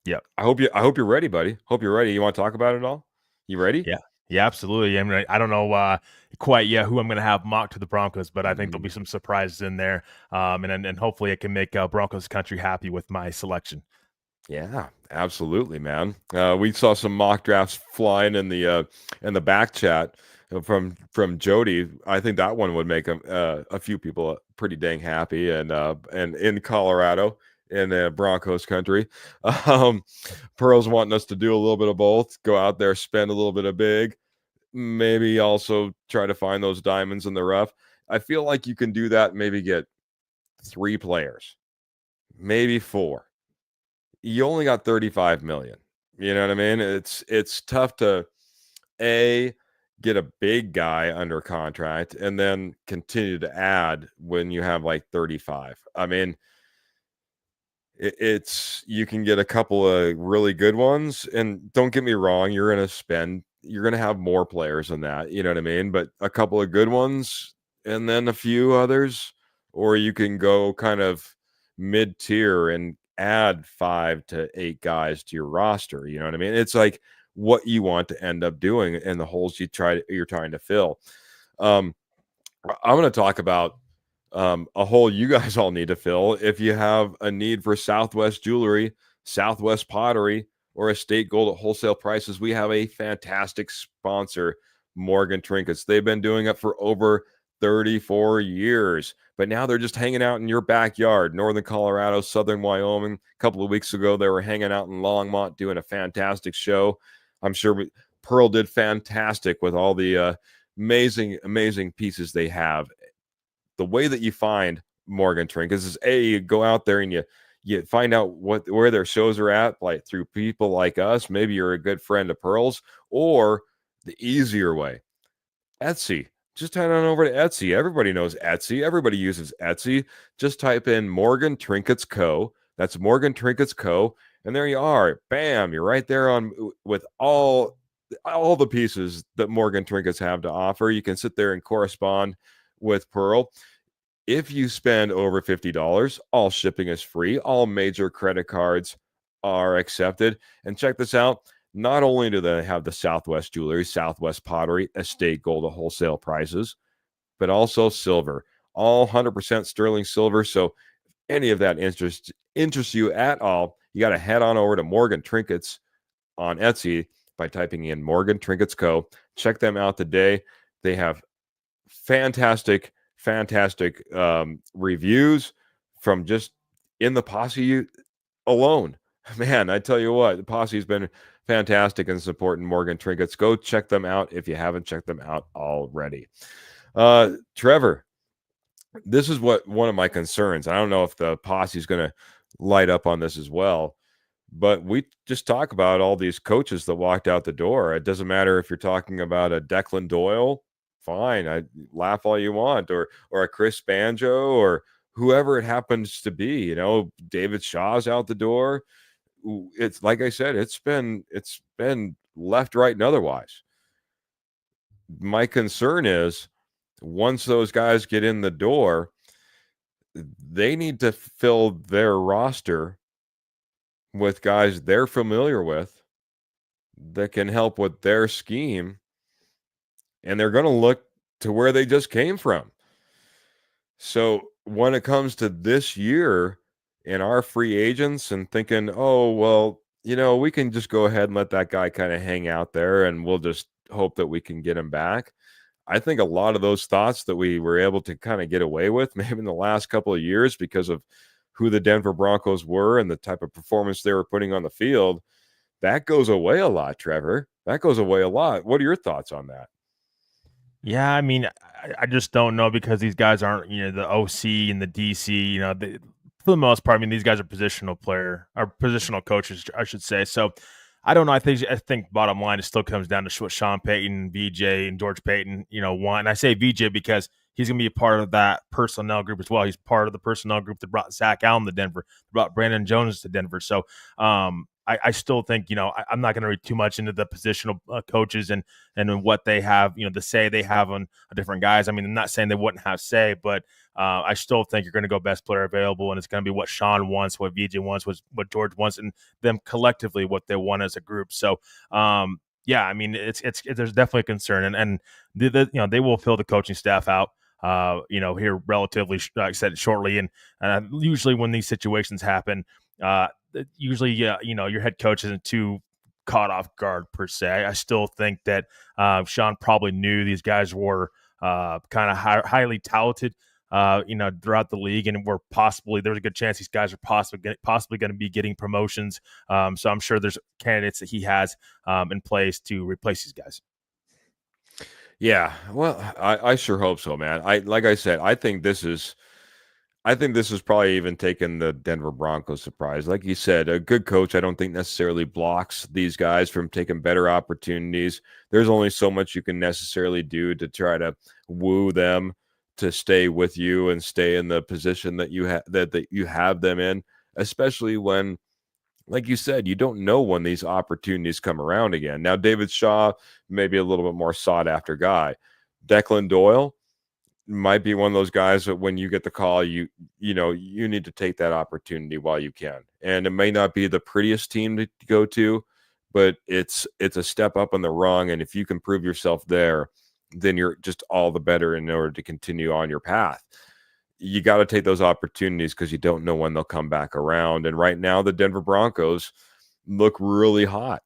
Yeah. I hope you're ready, buddy. Hope you're ready. You want to talk about it all? You ready? Yeah. Yeah, absolutely. I mean, I don't know quite yet who I'm going to have mocked to the Broncos, but I think there'll be Mm. some surprises in there, and hopefully it can make Broncos country happy with my selection. Yeah, absolutely, man. We saw some mock drafts flying in the back chat from Jody. I think that one would make a few people pretty dang happy, and in Colorado, in Broncos country. Um, Pearl's wanting us to do a little bit of both. Go out there, spend a little bit of big, maybe also try to find those diamonds in the rough. I feel like you can do that. Maybe get 3 players, maybe 4. You only got 35 million. You know what I mean? It's tough to a get a big guy under contract and then continue to add when you have like 35. I mean, it's you can get a couple of really good ones, and don't get me wrong, you're gonna have more players than that, you know what I mean? But a couple of good ones and then a few others, or you can go kind of mid-tier and add 5 to 8 guys to your roster, you know what I mean? It's like what you want to end up doing and the holes you're trying to fill. Um, I'm going to talk about a hole you guys all need to fill. If you have a need for Southwest jewelry, Southwest pottery, or estate gold at wholesale prices, we have a fantastic sponsor, Morgan Trinkets. They've been doing it for over 34 years, but now they're just hanging out in your backyard, northern Colorado, southern Wyoming. A couple of weeks ago, they were hanging out in Longmont doing a fantastic show. I'm sure Pearl did fantastic with all the amazing pieces they have. The way that you find Morgan Trinkets is you go out there and you find out where their shows are at, like through people like us. Maybe you're a good friend of Pearl's, or the easier way, Etsy. Just head on over to Etsy. Everybody knows Etsy. Everybody uses Etsy. Just type in Morgan Trinkets Co. That's Morgan Trinkets Co. And there you are. Bam! You're right there on with all the pieces that Morgan Trinkets have to offer. You can sit there and correspond with Pearl. If you spend over $50, all shipping is free. All major credit cards are accepted. And check this out. Not only do they have the Southwest jewelry, Southwest pottery, estate gold at wholesale prices, but also silver. All 100% sterling silver. So any of that interests you at all, you got to head on over to Morgan Trinkets on Etsy by typing in Morgan Trinkets Co. Check them out today. They have fantastic reviews from just in the posse alone. Man, I tell you what, the posse's been fantastic in supporting Morgan Trinkets. Go check them out if you haven't checked them out already. Trevor, this is what one of my concerns. I don't know if the posse's going to light up on this as well, but we just talk about all these coaches that walked out the door. It doesn't matter if you're talking about a Declan Doyle, fine. I laugh all you want, or a Chris Banjo, or whoever it happens to be. You know, David Shaw's out the door. It's like I said, it's been left, right, and otherwise. My concern is once those guys get in the door, they need to fill their roster with guys they're familiar with that can help with their scheme, and they're going to look to where they just came from. So when it comes to this year in our free agents and thinking, oh, well, we can just go ahead and let that guy kind of hang out there and we'll just hope that we can get him back. I think a lot of those thoughts that we were able to kind of get away with maybe in the last couple of years because of who the Denver Broncos were and the type of performance they were putting on the field, that goes away a lot, Trevor. That goes away a lot. What are your thoughts on that? Yeah, I mean, I just don't know because these guys aren't, the OC and the DC, for the most part, I mean, these guys are positional coaches, I should say. So I don't know. I think bottom line, it still comes down to what Sean Payton, VJ, and George Payton, want. And I say VJ because he's going to be a part of that personnel group as well. He's part of the personnel group that brought Zach Allen to Denver, brought Brandon Jones to Denver. So I still think, I'm not going to read too much into the positional coaches and what they have, to say they have on different guys. I mean, I'm not saying they wouldn't have say, but I still think you're going to go best player available, and it's going to be what Sean wants, what VJ wants, what George wants, and them collectively what they want as a group. So Yeah, I mean, there's definitely a concern, and they will fill the coaching staff out, here relatively, like I said, shortly, and usually when these situations happen, usually, yeah, your head coach isn't too caught off guard per se. I still think that Sean probably knew these guys were kind of highly touted, throughout the league, and there's a good chance these guys are possibly going to be getting promotions. So I'm sure there's candidates that he has in place to replace these guys. Yeah, well, I sure hope so, man. Like I said, I think this is probably even taken the Denver Broncos surprise. Like you said, a good coach, I don't think necessarily blocks these guys from taking better opportunities. There's only so much you can necessarily do to try to woo them to stay with you and stay in the position that that you have them in, especially when, like you said, you don't know when these opportunities come around again. Now, David Shaw, maybe a little bit more sought after guy. Declan Doyle might be one of those guys that when you get the call, you need to take that opportunity while you can. And it may not be the prettiest team to go to, but it's a step up on the rung. And if you can prove yourself there, then you're just all the better in order to continue on your path. You got to take those opportunities because you don't know when they'll come back around. And right now, the Denver Broncos look really hot.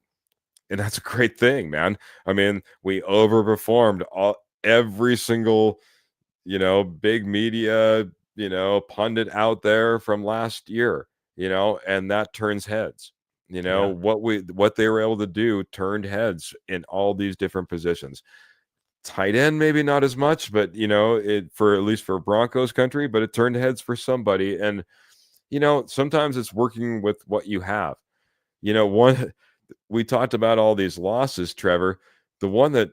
And that's a great thing, man. I mean, we overperformed every single, big media, pundit out there from last year, and that turns heads. Yeah. What they were able to do turned heads in all these different positions. Tight end, maybe not as much, but it for at least for Broncos country, but it turned heads for somebody. And sometimes it's working with what you have. One we talked about all these losses, Trevor. The one that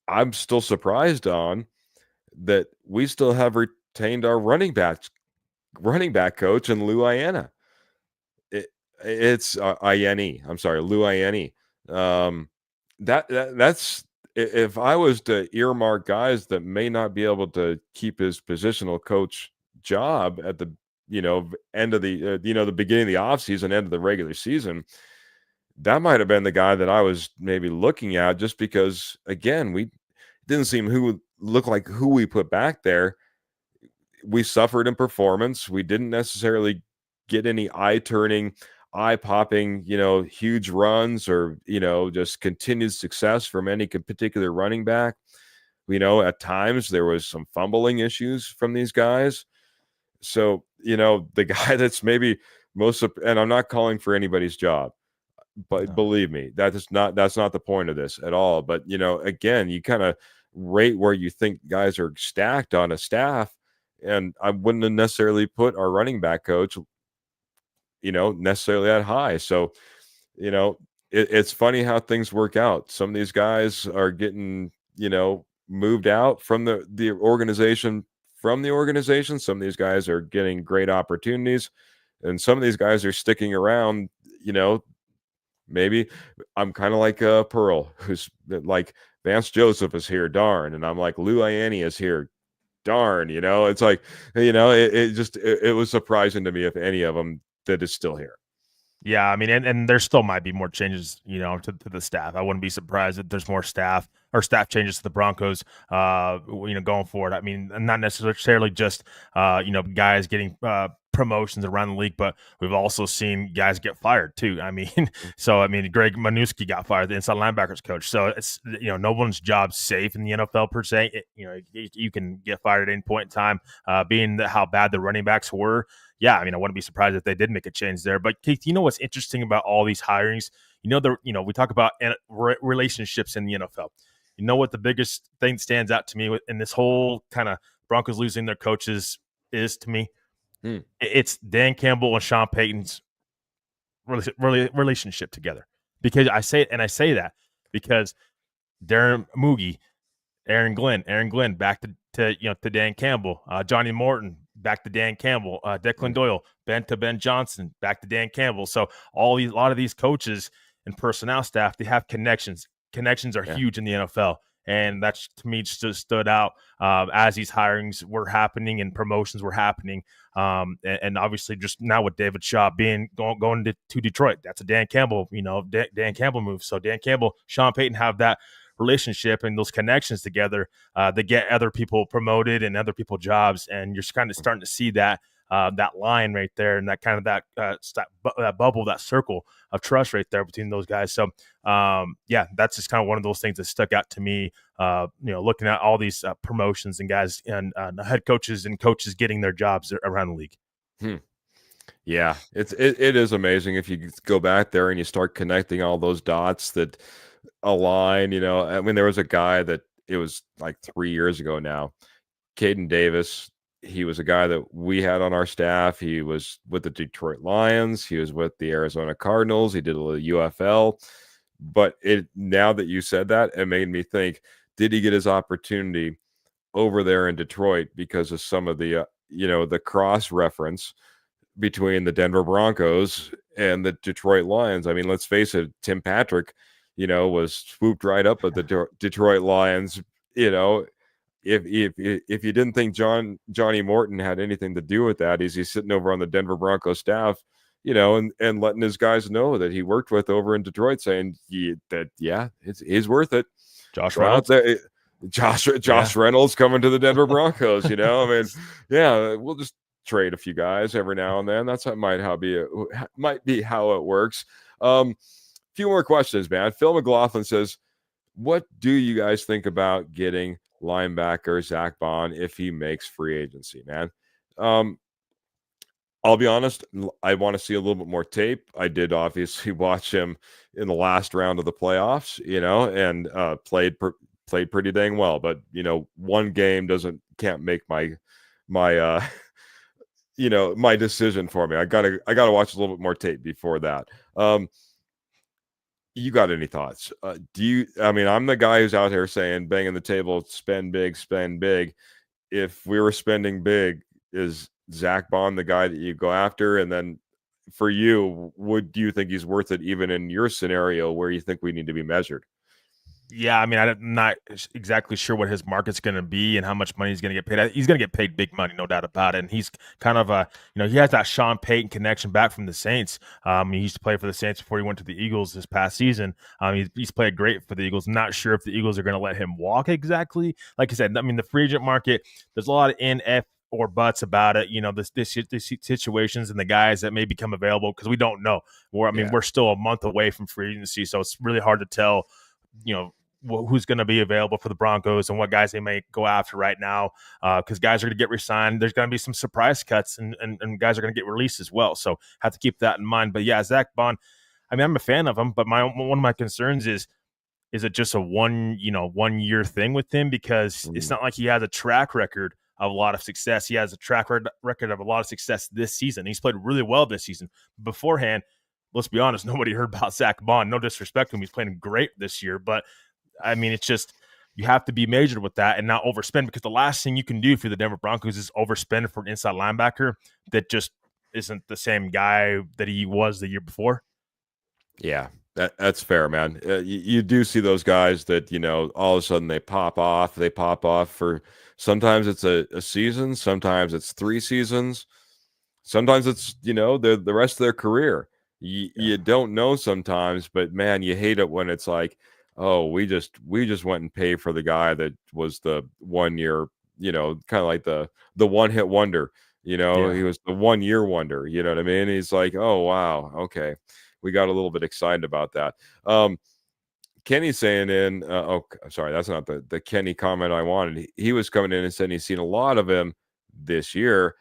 I'm still surprised on that we still have retained our running back coach and Lou Ianna. It's Ianni. I'm sorry, Lou Ianni. That's if I was to earmark guys that may not be able to keep his positional coach job at the end of the the beginning of the offseason, end of the regular season, that might have been the guy that I was maybe looking at, just because again we didn't seem who look like who we put back there. We suffered in performance. We didn't necessarily get any eye-turning, eye-popping, huge runs or, just continued success from any particular running back. At times there was some fumbling issues from these guys. So, the guy that's maybe and I'm not calling for anybody's job, but No. believe me, that's not the point of this at all. But, again, you kind of rate where you think guys are stacked on a staff. And I wouldn't have necessarily put our running back coach, necessarily that high. So, it's funny how things work out. Some of these guys are getting, moved out from the organization, Some of these guys are getting great opportunities. And some of these guys are sticking around, maybe I'm kind of like Pearl, who's like Vance Joseph is here, darn. And I'm like, Lou Ianni is here, darn. It's like, it was surprising to me if any of them that is still here. Yeah, I mean, and there still might be more changes, to the staff. I wouldn't be surprised if there's more staff changes to the Broncos, going forward. I mean, not necessarily just, guys getting promotions around the league, but we've also seen guys get fired too. I mean, Greg Manuski got fired, the inside linebackers coach. So it's, no one's job safe in the NFL per se. You can get fired at any point in time, being how bad the running backs were. Yeah, I mean, I wouldn't be surprised if they did make a change there. But Keith, what's interesting about all these hirings? We talk about relationships in the NFL. You know what the biggest thing that stands out to me in this whole kind of Broncos losing their coaches is to me? It's Dan Campbell and Sean Payton's relationship together. Because I say that because Darren Moogie, Aaron Glenn back to Dan Campbell, Johnny Morton back to Dan Campbell, Declan Doyle, Ben Johnson back to Dan Campbell. So a lot of these coaches and personnel staff, they have connections. Connections are huge in the NFL. and that's to me just stood out as these hirings were happening and promotions were happening. And obviously, just now with David Shaw going to Detroit, that's a Dan Campbell, Dan Campbell move. So Dan Campbell, Sean Payton have that relationship and those connections together that get other people promoted and other people jobs, and you're kind of starting to see that that line right there, and that kind of that bubble, that circle of trust right there between those guys. So yeah, that's just kind of one of those things that stuck out to me. Looking at all these promotions and guys and head coaches and coaches getting their jobs around the league. Yeah, it is amazing if you go back there and you start connecting all those dots that align. I mean, there was a guy that it was like 3 years ago now, Caden Davis. He was a guy that we had on our staff. He was with the Detroit Lions. He was with the Arizona Cardinals. He did a little UFL. But now that you said that, it made me think, did he get his opportunity over there in Detroit because of some of the, the cross reference between the Denver Broncos and the Detroit Lions? I mean, let's face it, Tim Patrick, was swooped right up at the Detroit Lions. If you didn't think Johnny Morton had anything to do with that, he's sitting over on the Denver Broncos staff, and letting his guys know that he worked with over in Detroit, saying he's worth it. Josh Go out Reynolds. there. Josh Reynolds coming to the Denver Broncos. I mean, yeah, we'll just trade a few guys every now and then. That's might be how it works. Few more questions, man. Phil McLaughlin says, what do you guys think about getting linebacker Zach Bond if he makes free agency, man? I'll be honest, I want to see a little bit more tape. I did obviously watch him in the last round of the playoffs, and played pretty dang well. But one game can't make my my decision for me. I gotta watch a little bit more tape before that. You got any thoughts? I mean, I'm the guy who's out here saying, banging the table, spend big, spend big. If we were spending big, is Zach Bond the guy that you go after? And then for you, do you think he's worth it even in your scenario where you think we need to be measured? Yeah, I mean, I'm not exactly sure what his market's going to be and how much money he's going to get paid. He's going to get paid big money, no doubt about it. And he's kind of he has that Sean Payton connection back from the Saints. He used to play for the Saints before he went to the Eagles this past season. He's played great for the Eagles. Not sure if the Eagles are going to let him walk exactly. Like I said, I mean, the free agent market, there's a lot of NF or buts about it, this situations and the guys that may become available because we don't know. We're still a month away from free agency, so it's really hard to tell, who's going to be available for the Broncos and what guys they may go after right now, because guys are going to get re-signed. There's going to be some surprise cuts and guys are going to get released as well. So have to keep that in mind. But yeah, Zach Bond, I mean, I'm a fan of him, but one of my concerns is it just a 1 year thing with him? Because it's not like he has a track record of a lot of success. He has a track record of a lot of success this season. He's played really well this season. Beforehand, let's be honest, nobody heard about Zach Bond. No disrespect to him. He's playing great this year, but I mean, it's just you have to be measured with that and not overspend, because the last thing you can do for the Denver Broncos is overspend for an inside linebacker that just isn't the same guy that he was the year before. Yeah, that's fair, man. You do see those guys that, all of a sudden they pop off. They pop off for sometimes it's a season, sometimes it's 3 seasons, sometimes it's, the rest of their career. You don't know sometimes, but man, you hate it when it's like, oh, we just went and paid for the guy that was the 1 year, kind of like the one hit wonder, he was the 1 year wonder, you know what I mean? He's like, oh, wow. Okay. We got a little bit excited about that. Kenny saying sorry, that's not the Kenny comment I wanted. He was coming in and saying he's seen a lot of him this year.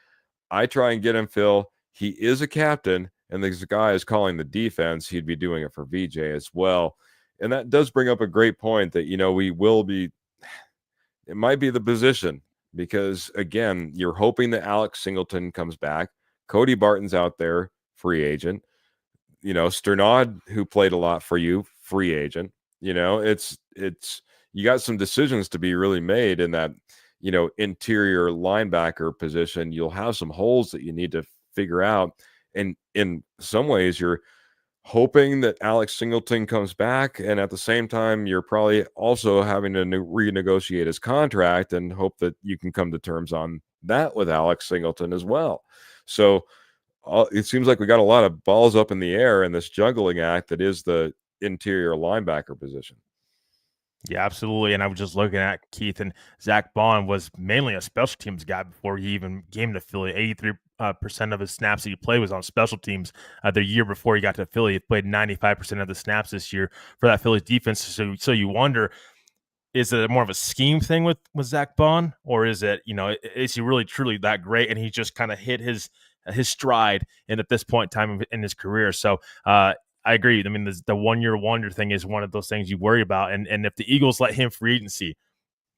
I try and get him, Phil. He is a captain, and this guy is calling the defense. He'd be doing it for VJ as well. And that does bring up a great point that, we will be, it might be the position, because again, you're hoping that Alex Singleton comes back. Cody Barton's out there, free agent. Sternad, who played a lot for you, free agent. It's you got some decisions to be really made in that, interior linebacker position. You'll have some holes that you need to figure out. And in some ways, you're hoping that Alex Singleton comes back, and at the same time, you're probably also having to renegotiate his contract and hope that you can come to terms on that with Alex Singleton as well. So it seems like we got a lot of balls up in the air in this juggling act that is the interior linebacker position. Yeah, absolutely. And I was just looking at Keith, and Zach Bond was mainly a special teams guy before he even came to Philly. 83% of his snaps that he played was on special teams. The year before he got to Philly, he played 95% of the snaps this year for that Phillies defense. So you wonder, is it more of a scheme thing with Zach Bond, or is it, is he really truly that great and he just kind of hit his stride and at this point in time in his career? So I agree. I mean, the 1 year wonder thing is one of those things you worry about, and if the Eagles let him free agency,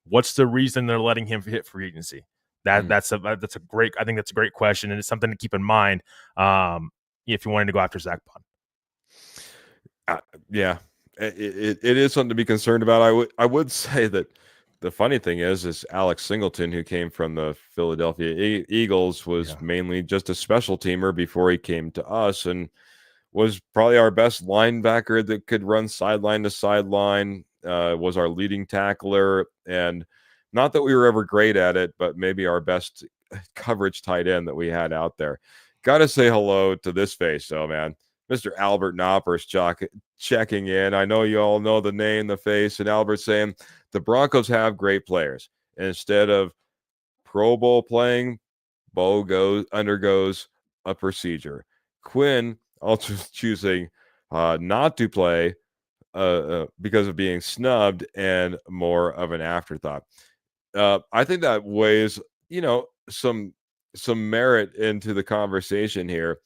what's the reason they're letting him hit free agency? That's a great, I think that's a great question, and it's something to keep in mind if you wanted to go after Zach Bond. Yeah, it is something to be concerned about. I would say that the funny thing is Alex Singleton, who came from the Philadelphia Eagles, was mainly just a special teamer before he came to us, and was probably our best linebacker that could run sideline to sideline. Was our leading tackler, and not that we were ever great at it, but maybe our best coverage tight end that we had out there. Got to say hello to this face, though, man. Mr. Albert Knoppers checking in. I know you all know the name, the face, and Albert's saying the Broncos have great players. And instead of Pro Bowl playing, Bo undergoes a procedure. Quinn also choosing not to play because of being snubbed and more of an afterthought. I think that weighs, some merit into the conversation here.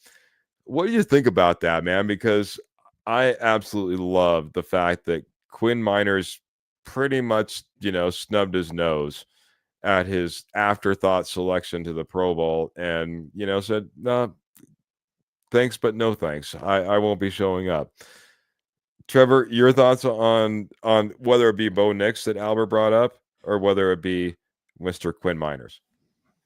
What do you think about that, man? Because I absolutely love the fact that Quinn Miners pretty much, snubbed his nose at his afterthought selection to the Pro Bowl and, said, no, thanks, but no thanks. I won't be showing up. Trevor, your thoughts on whether it be Bo Nix that Albert brought up or whether it be Mr. Quinn Miners?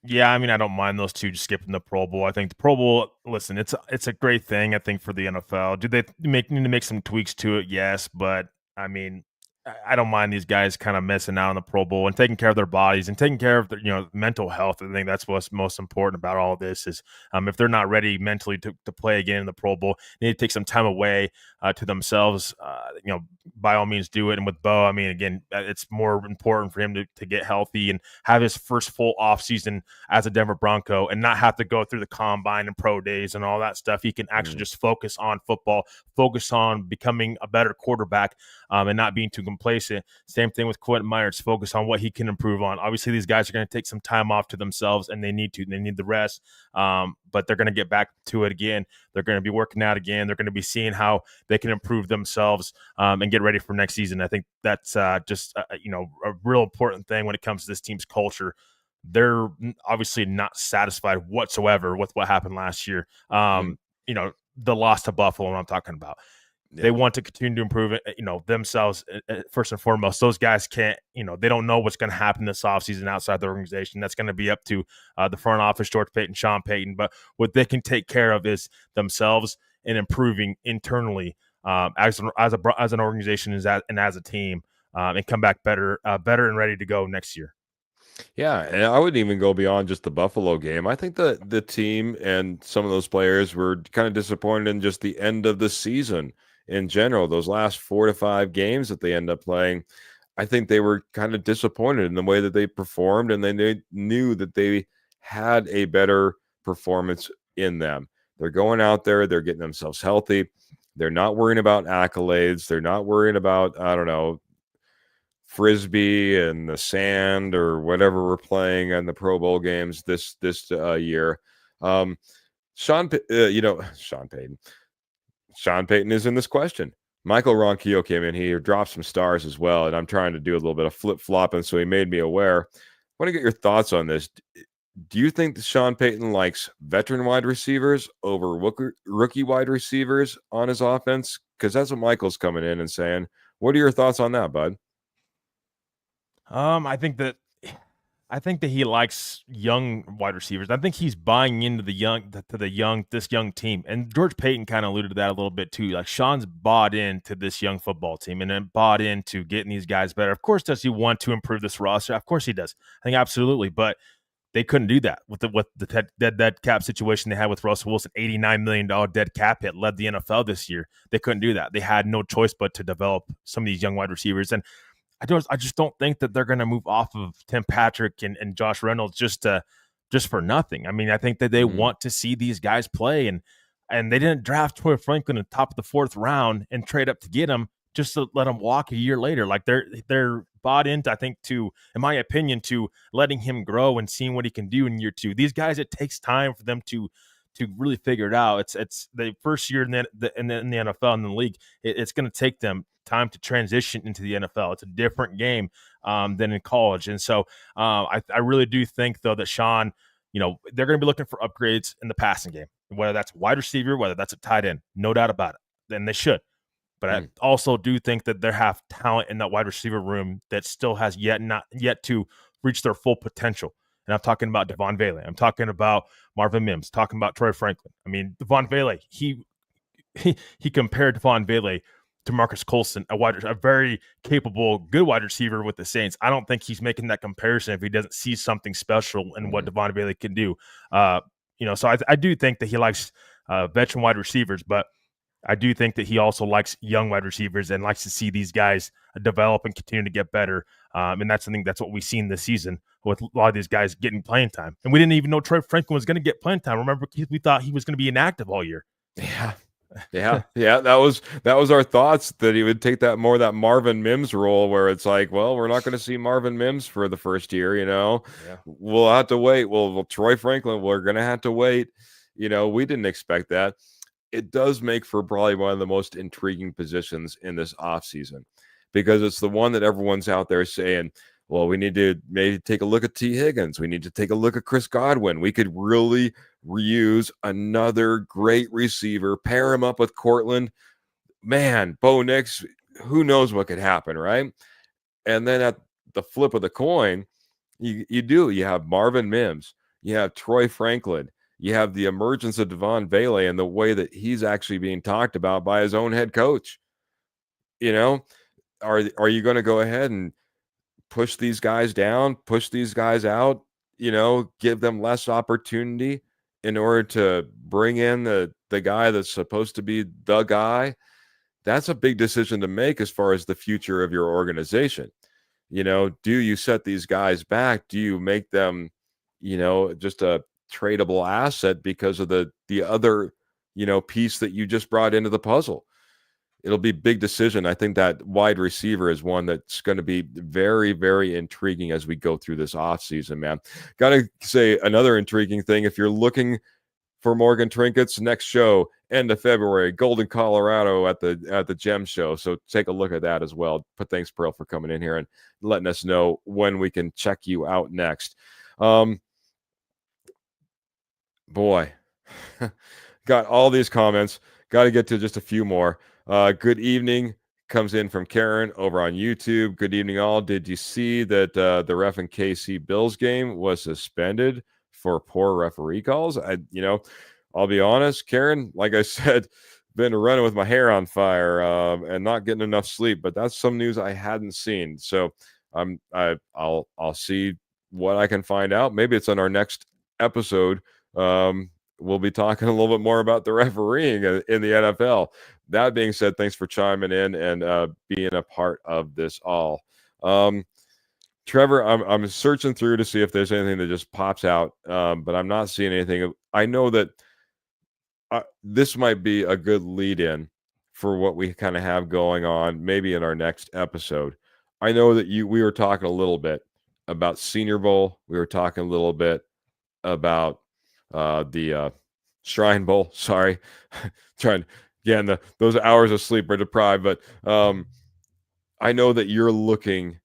Yeah, I mean, I don't mind those two just skipping the Pro Bowl. I think the Pro Bowl, listen, it's a great thing, I think, for the NFL. Do they need to make some tweaks to it? Yes, but I mean, I don't mind these guys kind of missing out on the Pro Bowl and taking care of their bodies and taking care of their, mental health. I think that's what's most important about all of this is if they're not ready mentally to play again in the Pro Bowl, they need to take some time away to themselves. By all means do it. And with Bo, I mean, again, it's more important for him to get healthy and have his first full off season as a Denver Bronco and not have to go through the combine and pro days and all that stuff. He can actually just focus on football, focus on becoming a better quarterback and not being too complacent. Same thing with Quentin Myers, focus on what he can improve on. Obviously, these guys are going to take some time off to themselves and they need the rest. But they're going to get back to it again. They're going to be working out again. They're going to be seeing how they can improve themselves and get ready for next season. I think that's just a real important thing when it comes to this team's culture. They're obviously not satisfied whatsoever with what happened last year. The loss to Buffalo, I'm talking about. Yeah. They want to continue to improve it, themselves first and foremost. Those guys can't, they don't know what's going to happen this offseason outside the organization. That's going to be up to the front office, George Paton, Sean Payton. But what they can take care of is themselves and improving internally as an organization and as a team, and come back better and ready to go next year. Yeah, and I wouldn't even go beyond just the Buffalo game. I think the team and some of those players were kind of disappointed in just the end of the season in general. Those last 4 to 5 games that they end up playing, I think they were kind of disappointed in the way that they performed, and they knew that they had a better performance in them. They're going out there, they're getting themselves healthy. They're not worrying about accolades. They're not worrying about, I don't know, Frisbee and the sand or whatever we're playing in the Pro Bowl games this year. Sean Payton. Sean Payton is in this question. Michael Ronquillo came in here, dropped some stars as well, and I'm trying to do a little bit of flip-flopping, so he made me aware. I want to get your thoughts on this. Do you think that Sean Payton likes veteran wide receivers over rookie wide receivers on his offense? Because that's what Michael's coming in and saying. What are your thoughts on that, bud? I think that I think that he likes young wide receivers. I think he's buying into this young team. And George Payton kind of alluded to that a little bit too. Like Sean's bought into this young football team and then bought into getting these guys better. Of course, does he want to improve this roster? Of course he does. I think absolutely. But they couldn't do that with the dead cap situation they had with Russell Wilson. $89 million dead cap hit led the NFL this year. They couldn't do that. They had no choice but to develop some of these young wide receivers. And I just don't think that they're going to move off of Tim Patrick and Josh Reynolds just for nothing. I mean, I think that they want to see these guys play, and they didn't draft Troy Franklin at the top of the 4th round and trade up to get him just to let him walk a year later. Like they're bought into, I think, in my opinion, to letting him grow and seeing what he can do in year 2. These guys, it takes time for them to really figure it out. It's the first year in the NFL, in the league. It's going to take them time to transition into the NFL. It's a different game than in college. And so I really do think, though, that Sean, they're going to be looking for upgrades in the passing game, whether that's wide receiver, whether that's a tight end, no doubt about it. Then they should. But I also do think that they have talent in that wide receiver room that still has not yet to reach their full potential. And I'm talking about Devon Vele. I'm talking about Marvin Mims, talking about Troy Franklin. I mean, Devon Vele, he compared Devon Vele to Marcus Colston, a very capable, good wide receiver with the Saints. I don't think he's making that comparison if he doesn't see something special in what Devon Vele can do. So I do think that he likes veteran wide receivers, but I do think that he also likes young wide receivers and likes to see these guys develop and continue to get better. And that's what we've seen this season with a lot of these guys getting playing time. And we didn't even know Troy Franklin was going to get playing time. Remember, we thought he was going to be inactive all year. Yeah. That was our thoughts, that he would take that Marvin Mims role, where it's like, well, we're not going to see Marvin Mims for the first year. We'll have to wait. Well, Troy Franklin, we're going to have to wait. We didn't expect that. It does make for probably one of the most intriguing positions in this offseason, because it's the one that everyone's out there saying, well, we need to maybe take a look at T. Higgins. We need to take a look at Chris Godwin. We could really reuse another great receiver, pair him up with Cortland. Man, Bo Nix, who knows what could happen, right? And then at the flip of the coin, you have Marvin Mims, you have Troy Franklin, you have the emergence of Devon Vele and the way that he's actually being talked about by his own head coach. Are you going to go ahead and push these guys down, push these guys out, give them less opportunity in order to bring in the guy that's supposed to be the guy? That's a big decision to make as far as the future of your organization. Do you set these guys back? Do you make them, just a tradable asset because of the other, piece that you just brought into the puzzle? It'll be a big decision. I think that wide receiver is one that's going to be very, very intriguing as we go through this offseason, man. Got to say another intriguing thing. If you're looking for Morgan Trinkets, next show, end of February, Golden, Colorado at the Gem Show. So take a look at that as well. But thanks, Pearl, for coming in here and letting us know when we can check you out next. Boy, got all these comments. Got to get to just a few more. Good evening comes in from Karen over on YouTube. Good evening, all. Did you see that the ref in KC Bills game was suspended for poor referee calls? I'll be honest, Karen, like I said, been running with my hair on fire and not getting enough sleep, but that's some news I hadn't seen. So I'll see what I can find out. Maybe it's on our next episode. We'll be talking a little bit more about the refereeing in the NFL. That being said, thanks for chiming in and being a part of this all. Trevor, I'm searching through to see if there's anything that just pops out, but I'm not seeing anything. I know that this might be a good lead-in for what we kind of have going on, maybe in our next episode. I know that we were talking a little bit about Senior Bowl. We were talking a little bit about the Shrine Bowl. Sorry, trying again. Those hours of sleep are deprived, but I know that you're looking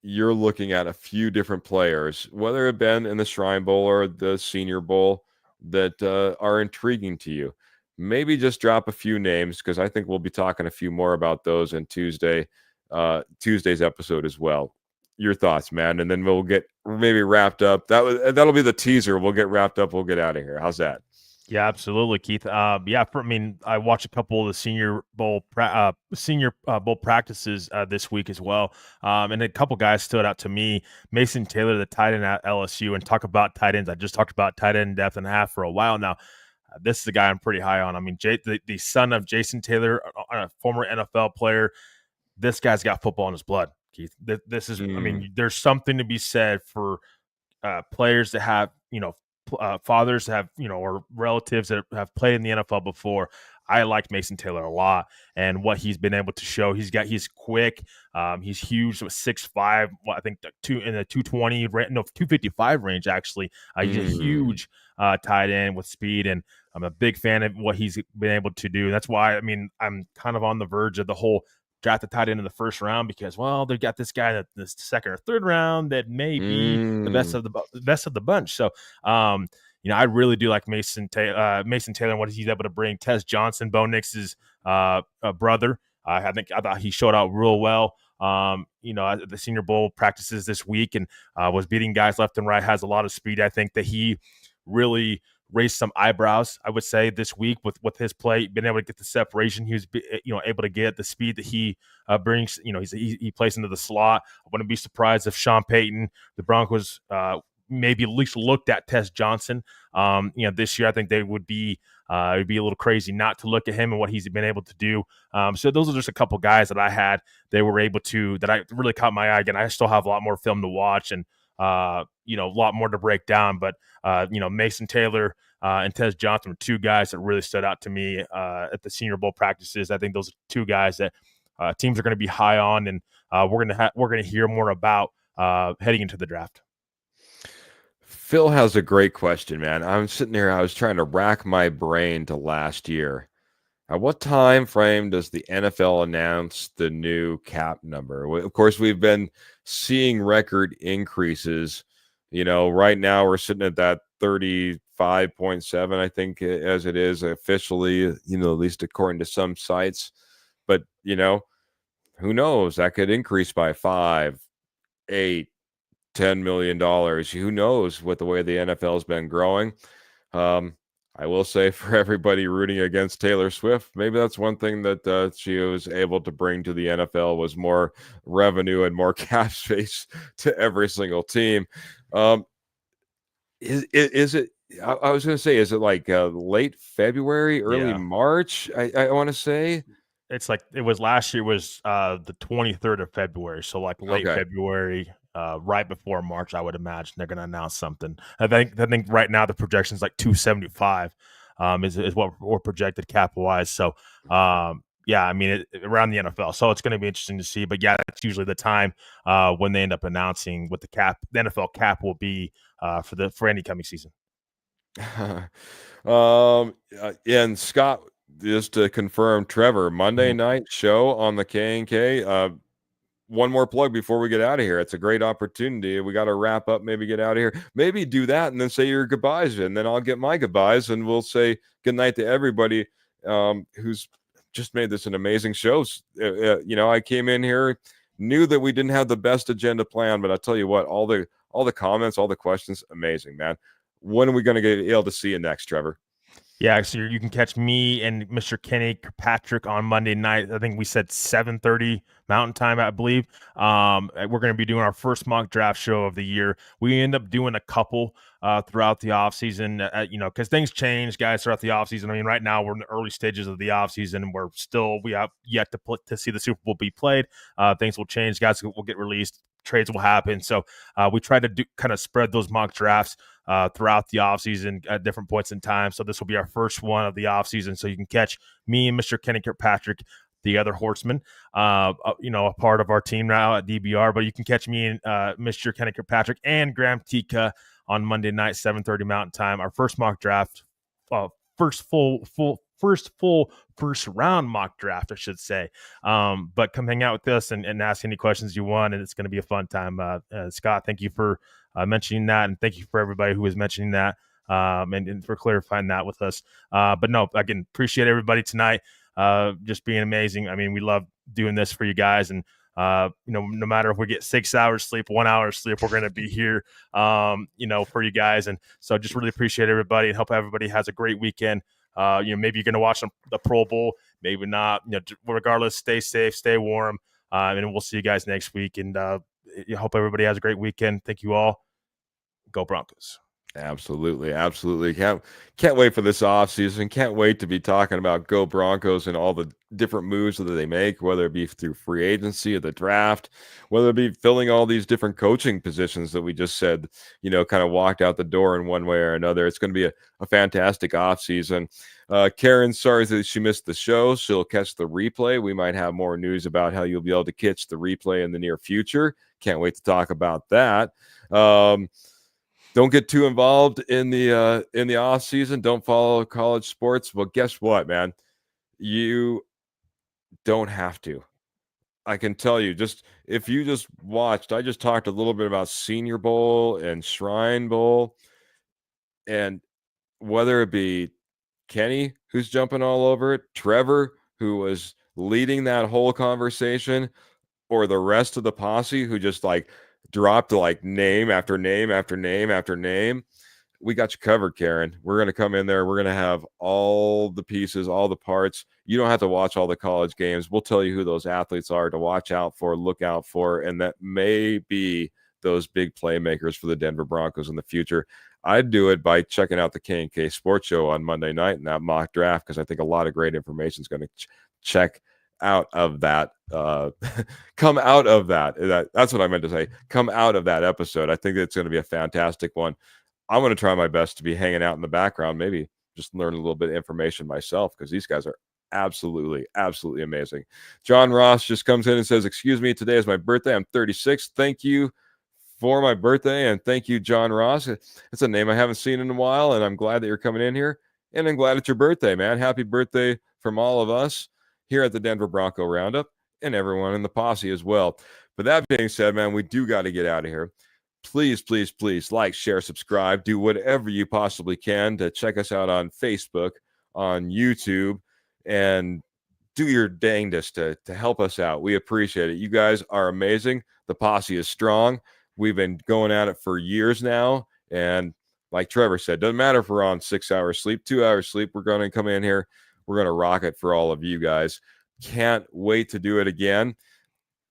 at a few different players, whether it been in the Shrine Bowl or the Senior Bowl, that are intriguing to you. Maybe just drop a few names, because I think we'll be talking a few more about those in Tuesday's episode as well. your thoughts, man, and then we'll get maybe wrapped up. That'll be the teaser. We'll get wrapped up. We'll get out of here. How's that? Yeah, absolutely, Keith. Yeah, I watched a couple of the Senior Bowl practices this week as well, and a couple guys stood out to me. Mason Taylor, the tight end at LSU, and talk about tight ends. I just talked about tight end depth and a half for a while now. This is a guy I'm pretty high on. I mean, the son of Jason Taylor, a former NFL player. This guy's got football in his blood, Keith. This is, I mean, there's something to be said for players that have, fathers that have, or relatives that have played in the NFL before. I like Mason Taylor a lot and what he's been able to show. He's quick. He's huge. So 6'5", I think in the 255 range, actually. He's a huge tight end with speed, and I'm a big fan of what he's been able to do. That's why, I mean, I'm kind of on the verge of the whole draft the tight end in the first round because, well, they've got this guy in the second or third round that may be the best of the bunch. So, I really do like Mason Taylor and what he's able to bring. Tez Johnson, Bo Nix's brother. I thought he showed out real well. At the Senior Bowl practices this week and was beating guys left and right. Has a lot of speed. I think that he really raised some eyebrows, I would say, this week with his play, being able to get the separation. He was, able to get the speed that he brings. He plays into the slot. I wouldn't be surprised if Sean Payton, the Broncos, maybe at least looked at Tez Johnson. This year I think they would be it'd be a little crazy not to look at him and what he's been able to do. So those are just a couple guys that I had. They were able to that I really caught my eye. Again, I still have a lot more film to watch and a lot more to break down. But Mason Taylor and Tez Johnson were two guys that really stood out to me at the Senior Bowl practices. I think those are two guys that teams are going to be high on, and we're going to hear more about heading into the draft. Phil has a great question, man. I'm sitting here. I was trying to rack my brain to last year. At what time frame does the NFL announce the new cap number? Of course, we've been seeing record increases. Right now we're sitting at that 35.7, I think, as it is officially, at least according to some sites. But, who knows? That could increase by 5, 8, $10 million. Who knows with the way the NFL has been growing? I will say for everybody rooting against Taylor Swift, maybe that's one thing that she was able to bring to the NFL was more revenue and more cap space to every single team. Is it? I was going to say, is it like late February, early March? I want to say. It's like it was last year was the 23rd of February. So like late February, right before March, I would imagine they're going to announce something. I think right now the projection is like 275 is what we're projected cap wise. So I mean around the NFL. So it's going to be interesting to see. But yeah, that's usually the time when they end up announcing what the NFL cap will be for any coming season. And Scott, just to confirm, Trevor, Monday night show on the K&K. One more plug before we get out of here. It's a great opportunity. We got to wrap up, maybe get out of here. Maybe do that and then say your goodbyes, and then I'll get my goodbyes, and we'll say good night to everybody who's just made this an amazing show. I came in here, knew that we didn't have the best agenda plan, but I'll tell you what, all the comments, all the questions, amazing, man. When are we going to get able to see you next, Trevor? Yeah, so you can catch me and Mr. Kenny Kirkpatrick on Monday night. I think we said 7:30 Mountain Time, I believe. We're going to be doing our first mock draft show of the year. We end up doing a couple throughout the offseason, because things change, guys, throughout the offseason. I mean, right now we're in the early stages of the offseason. We have yet to see the Super Bowl be played. Things will change. Guys will get released. Trades will happen. So we try to kind of spread those mock drafts throughout the offseason at different points in time. So this will be our first one of the offseason. So you can catch me and Mr. Kenny Kirkpatrick, the other horseman, a part of our team now at DBR. But you can catch me and Mr. Kenny Kirkpatrick and Graham Tika on Monday night, 7:30 Mountain Time. Our first mock draft, first round mock draft, I should say. But come hang out with us and ask any questions you want, and it's going to be a fun time. Scott, thank you for mentioning that, and thank you for everybody who is mentioning that and for clarifying that with us. But no, again, appreciate everybody tonight. Just being amazing. I mean, we love doing this for you guys, and No matter if we get 6 hours sleep, 1 hour sleep, we're going to be here, for you guys. And so just really appreciate everybody and hope everybody has a great weekend. Maybe you're going to watch the Pro Bowl, maybe not. Regardless, stay safe, stay warm, and we'll see you guys next week. And hope everybody has a great weekend. Thank you all. Go Broncos. Absolutely. Can't wait for this offseason. Can't wait to be talking about Go Broncos and all the different moves that they make, whether it be through free agency or the draft, whether it be filling all these different coaching positions that we just said, kind of walked out the door in one way or another. It's going to be a fantastic offseason. Karen, sorry that she missed the show. She'll catch the replay. We might have more news about how you'll be able to catch the replay in the near future. Can't wait to talk about that. Don't get too involved in the off season. Don't follow college sports. Well, guess what, man? You don't have to. I can tell you, if you just watched, I just talked a little bit about Senior Bowl and Shrine Bowl, and whether it be Kenny, who's jumping all over it, Trevor, who was leading that whole conversation, or the rest of the posse who just dropped name after name after name after name. We got you covered, Karen. We're going to come in there. We're going to have all the pieces, all the parts. You don't have to watch all the college games. We'll tell you who those athletes are to watch out for, look out for, and that may be those big playmakers for the Denver Broncos in the future. I'd do it by checking out the K&K Sports Show on Monday night in that mock draft, because I think a lot of great information is going to check out of that, come out of that's what I meant to say. Come out of that episode. I think it's going to be a fantastic one. I'm going to try my best to be hanging out in the background, maybe just learn a little bit of information myself, because these guys are absolutely amazing. John Ross just comes in and says, excuse me, today is my birthday. I'm 36. Thank you for my birthday, and thank you, John Ross. It's a name I haven't seen in a while, and I'm glad that you're coming in here, and I'm glad it's your birthday, man. Happy birthday from all of us here at the Denver Bronco Roundup, and everyone in the posse as well. But that being said, man, we do got to get out of here. Please like, share, subscribe, do whatever you possibly can to check us out on Facebook, on YouTube, and do your dangest to help us out. We appreciate it. You guys are amazing. The posse is strong. We've been going at it for years now, and like Trevor said, doesn't matter if we're on 6 hours sleep, 2 hours sleep, we're going to come in here. We're going to rock it for all of you guys. Can't wait to do it again.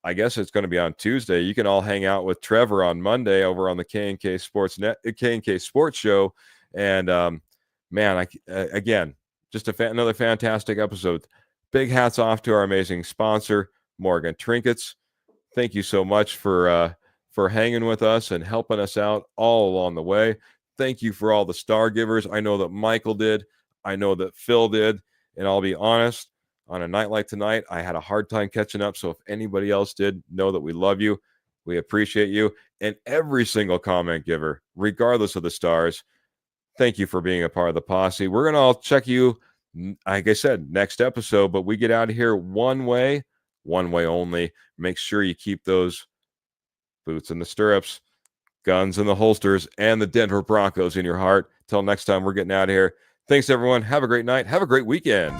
I guess it's going to be on Tuesday. You can all hang out with Trevor on Monday over on the K&K Sports Show. And man, again, just another fantastic episode. Big hats off to our amazing sponsor, Morgan Trinkets. Thank you so much for hanging with us and helping us out all along the way. Thank you for all the star givers. I know that Michael did. I know that Phil did. And I'll be honest, on a night like tonight, I had a hard time catching up. So if anybody else did, know that we love you. We appreciate you. And every single comment giver, regardless of the stars, thank you for being a part of the posse. We're going to all check you, like I said, next episode. But we get out of here one way only. Make sure you keep those boots in the stirrups, guns in the holsters, and the Denver Broncos in your heart. Till next time, we're getting out of here. Thanks, everyone. Have a great night. Have a great weekend.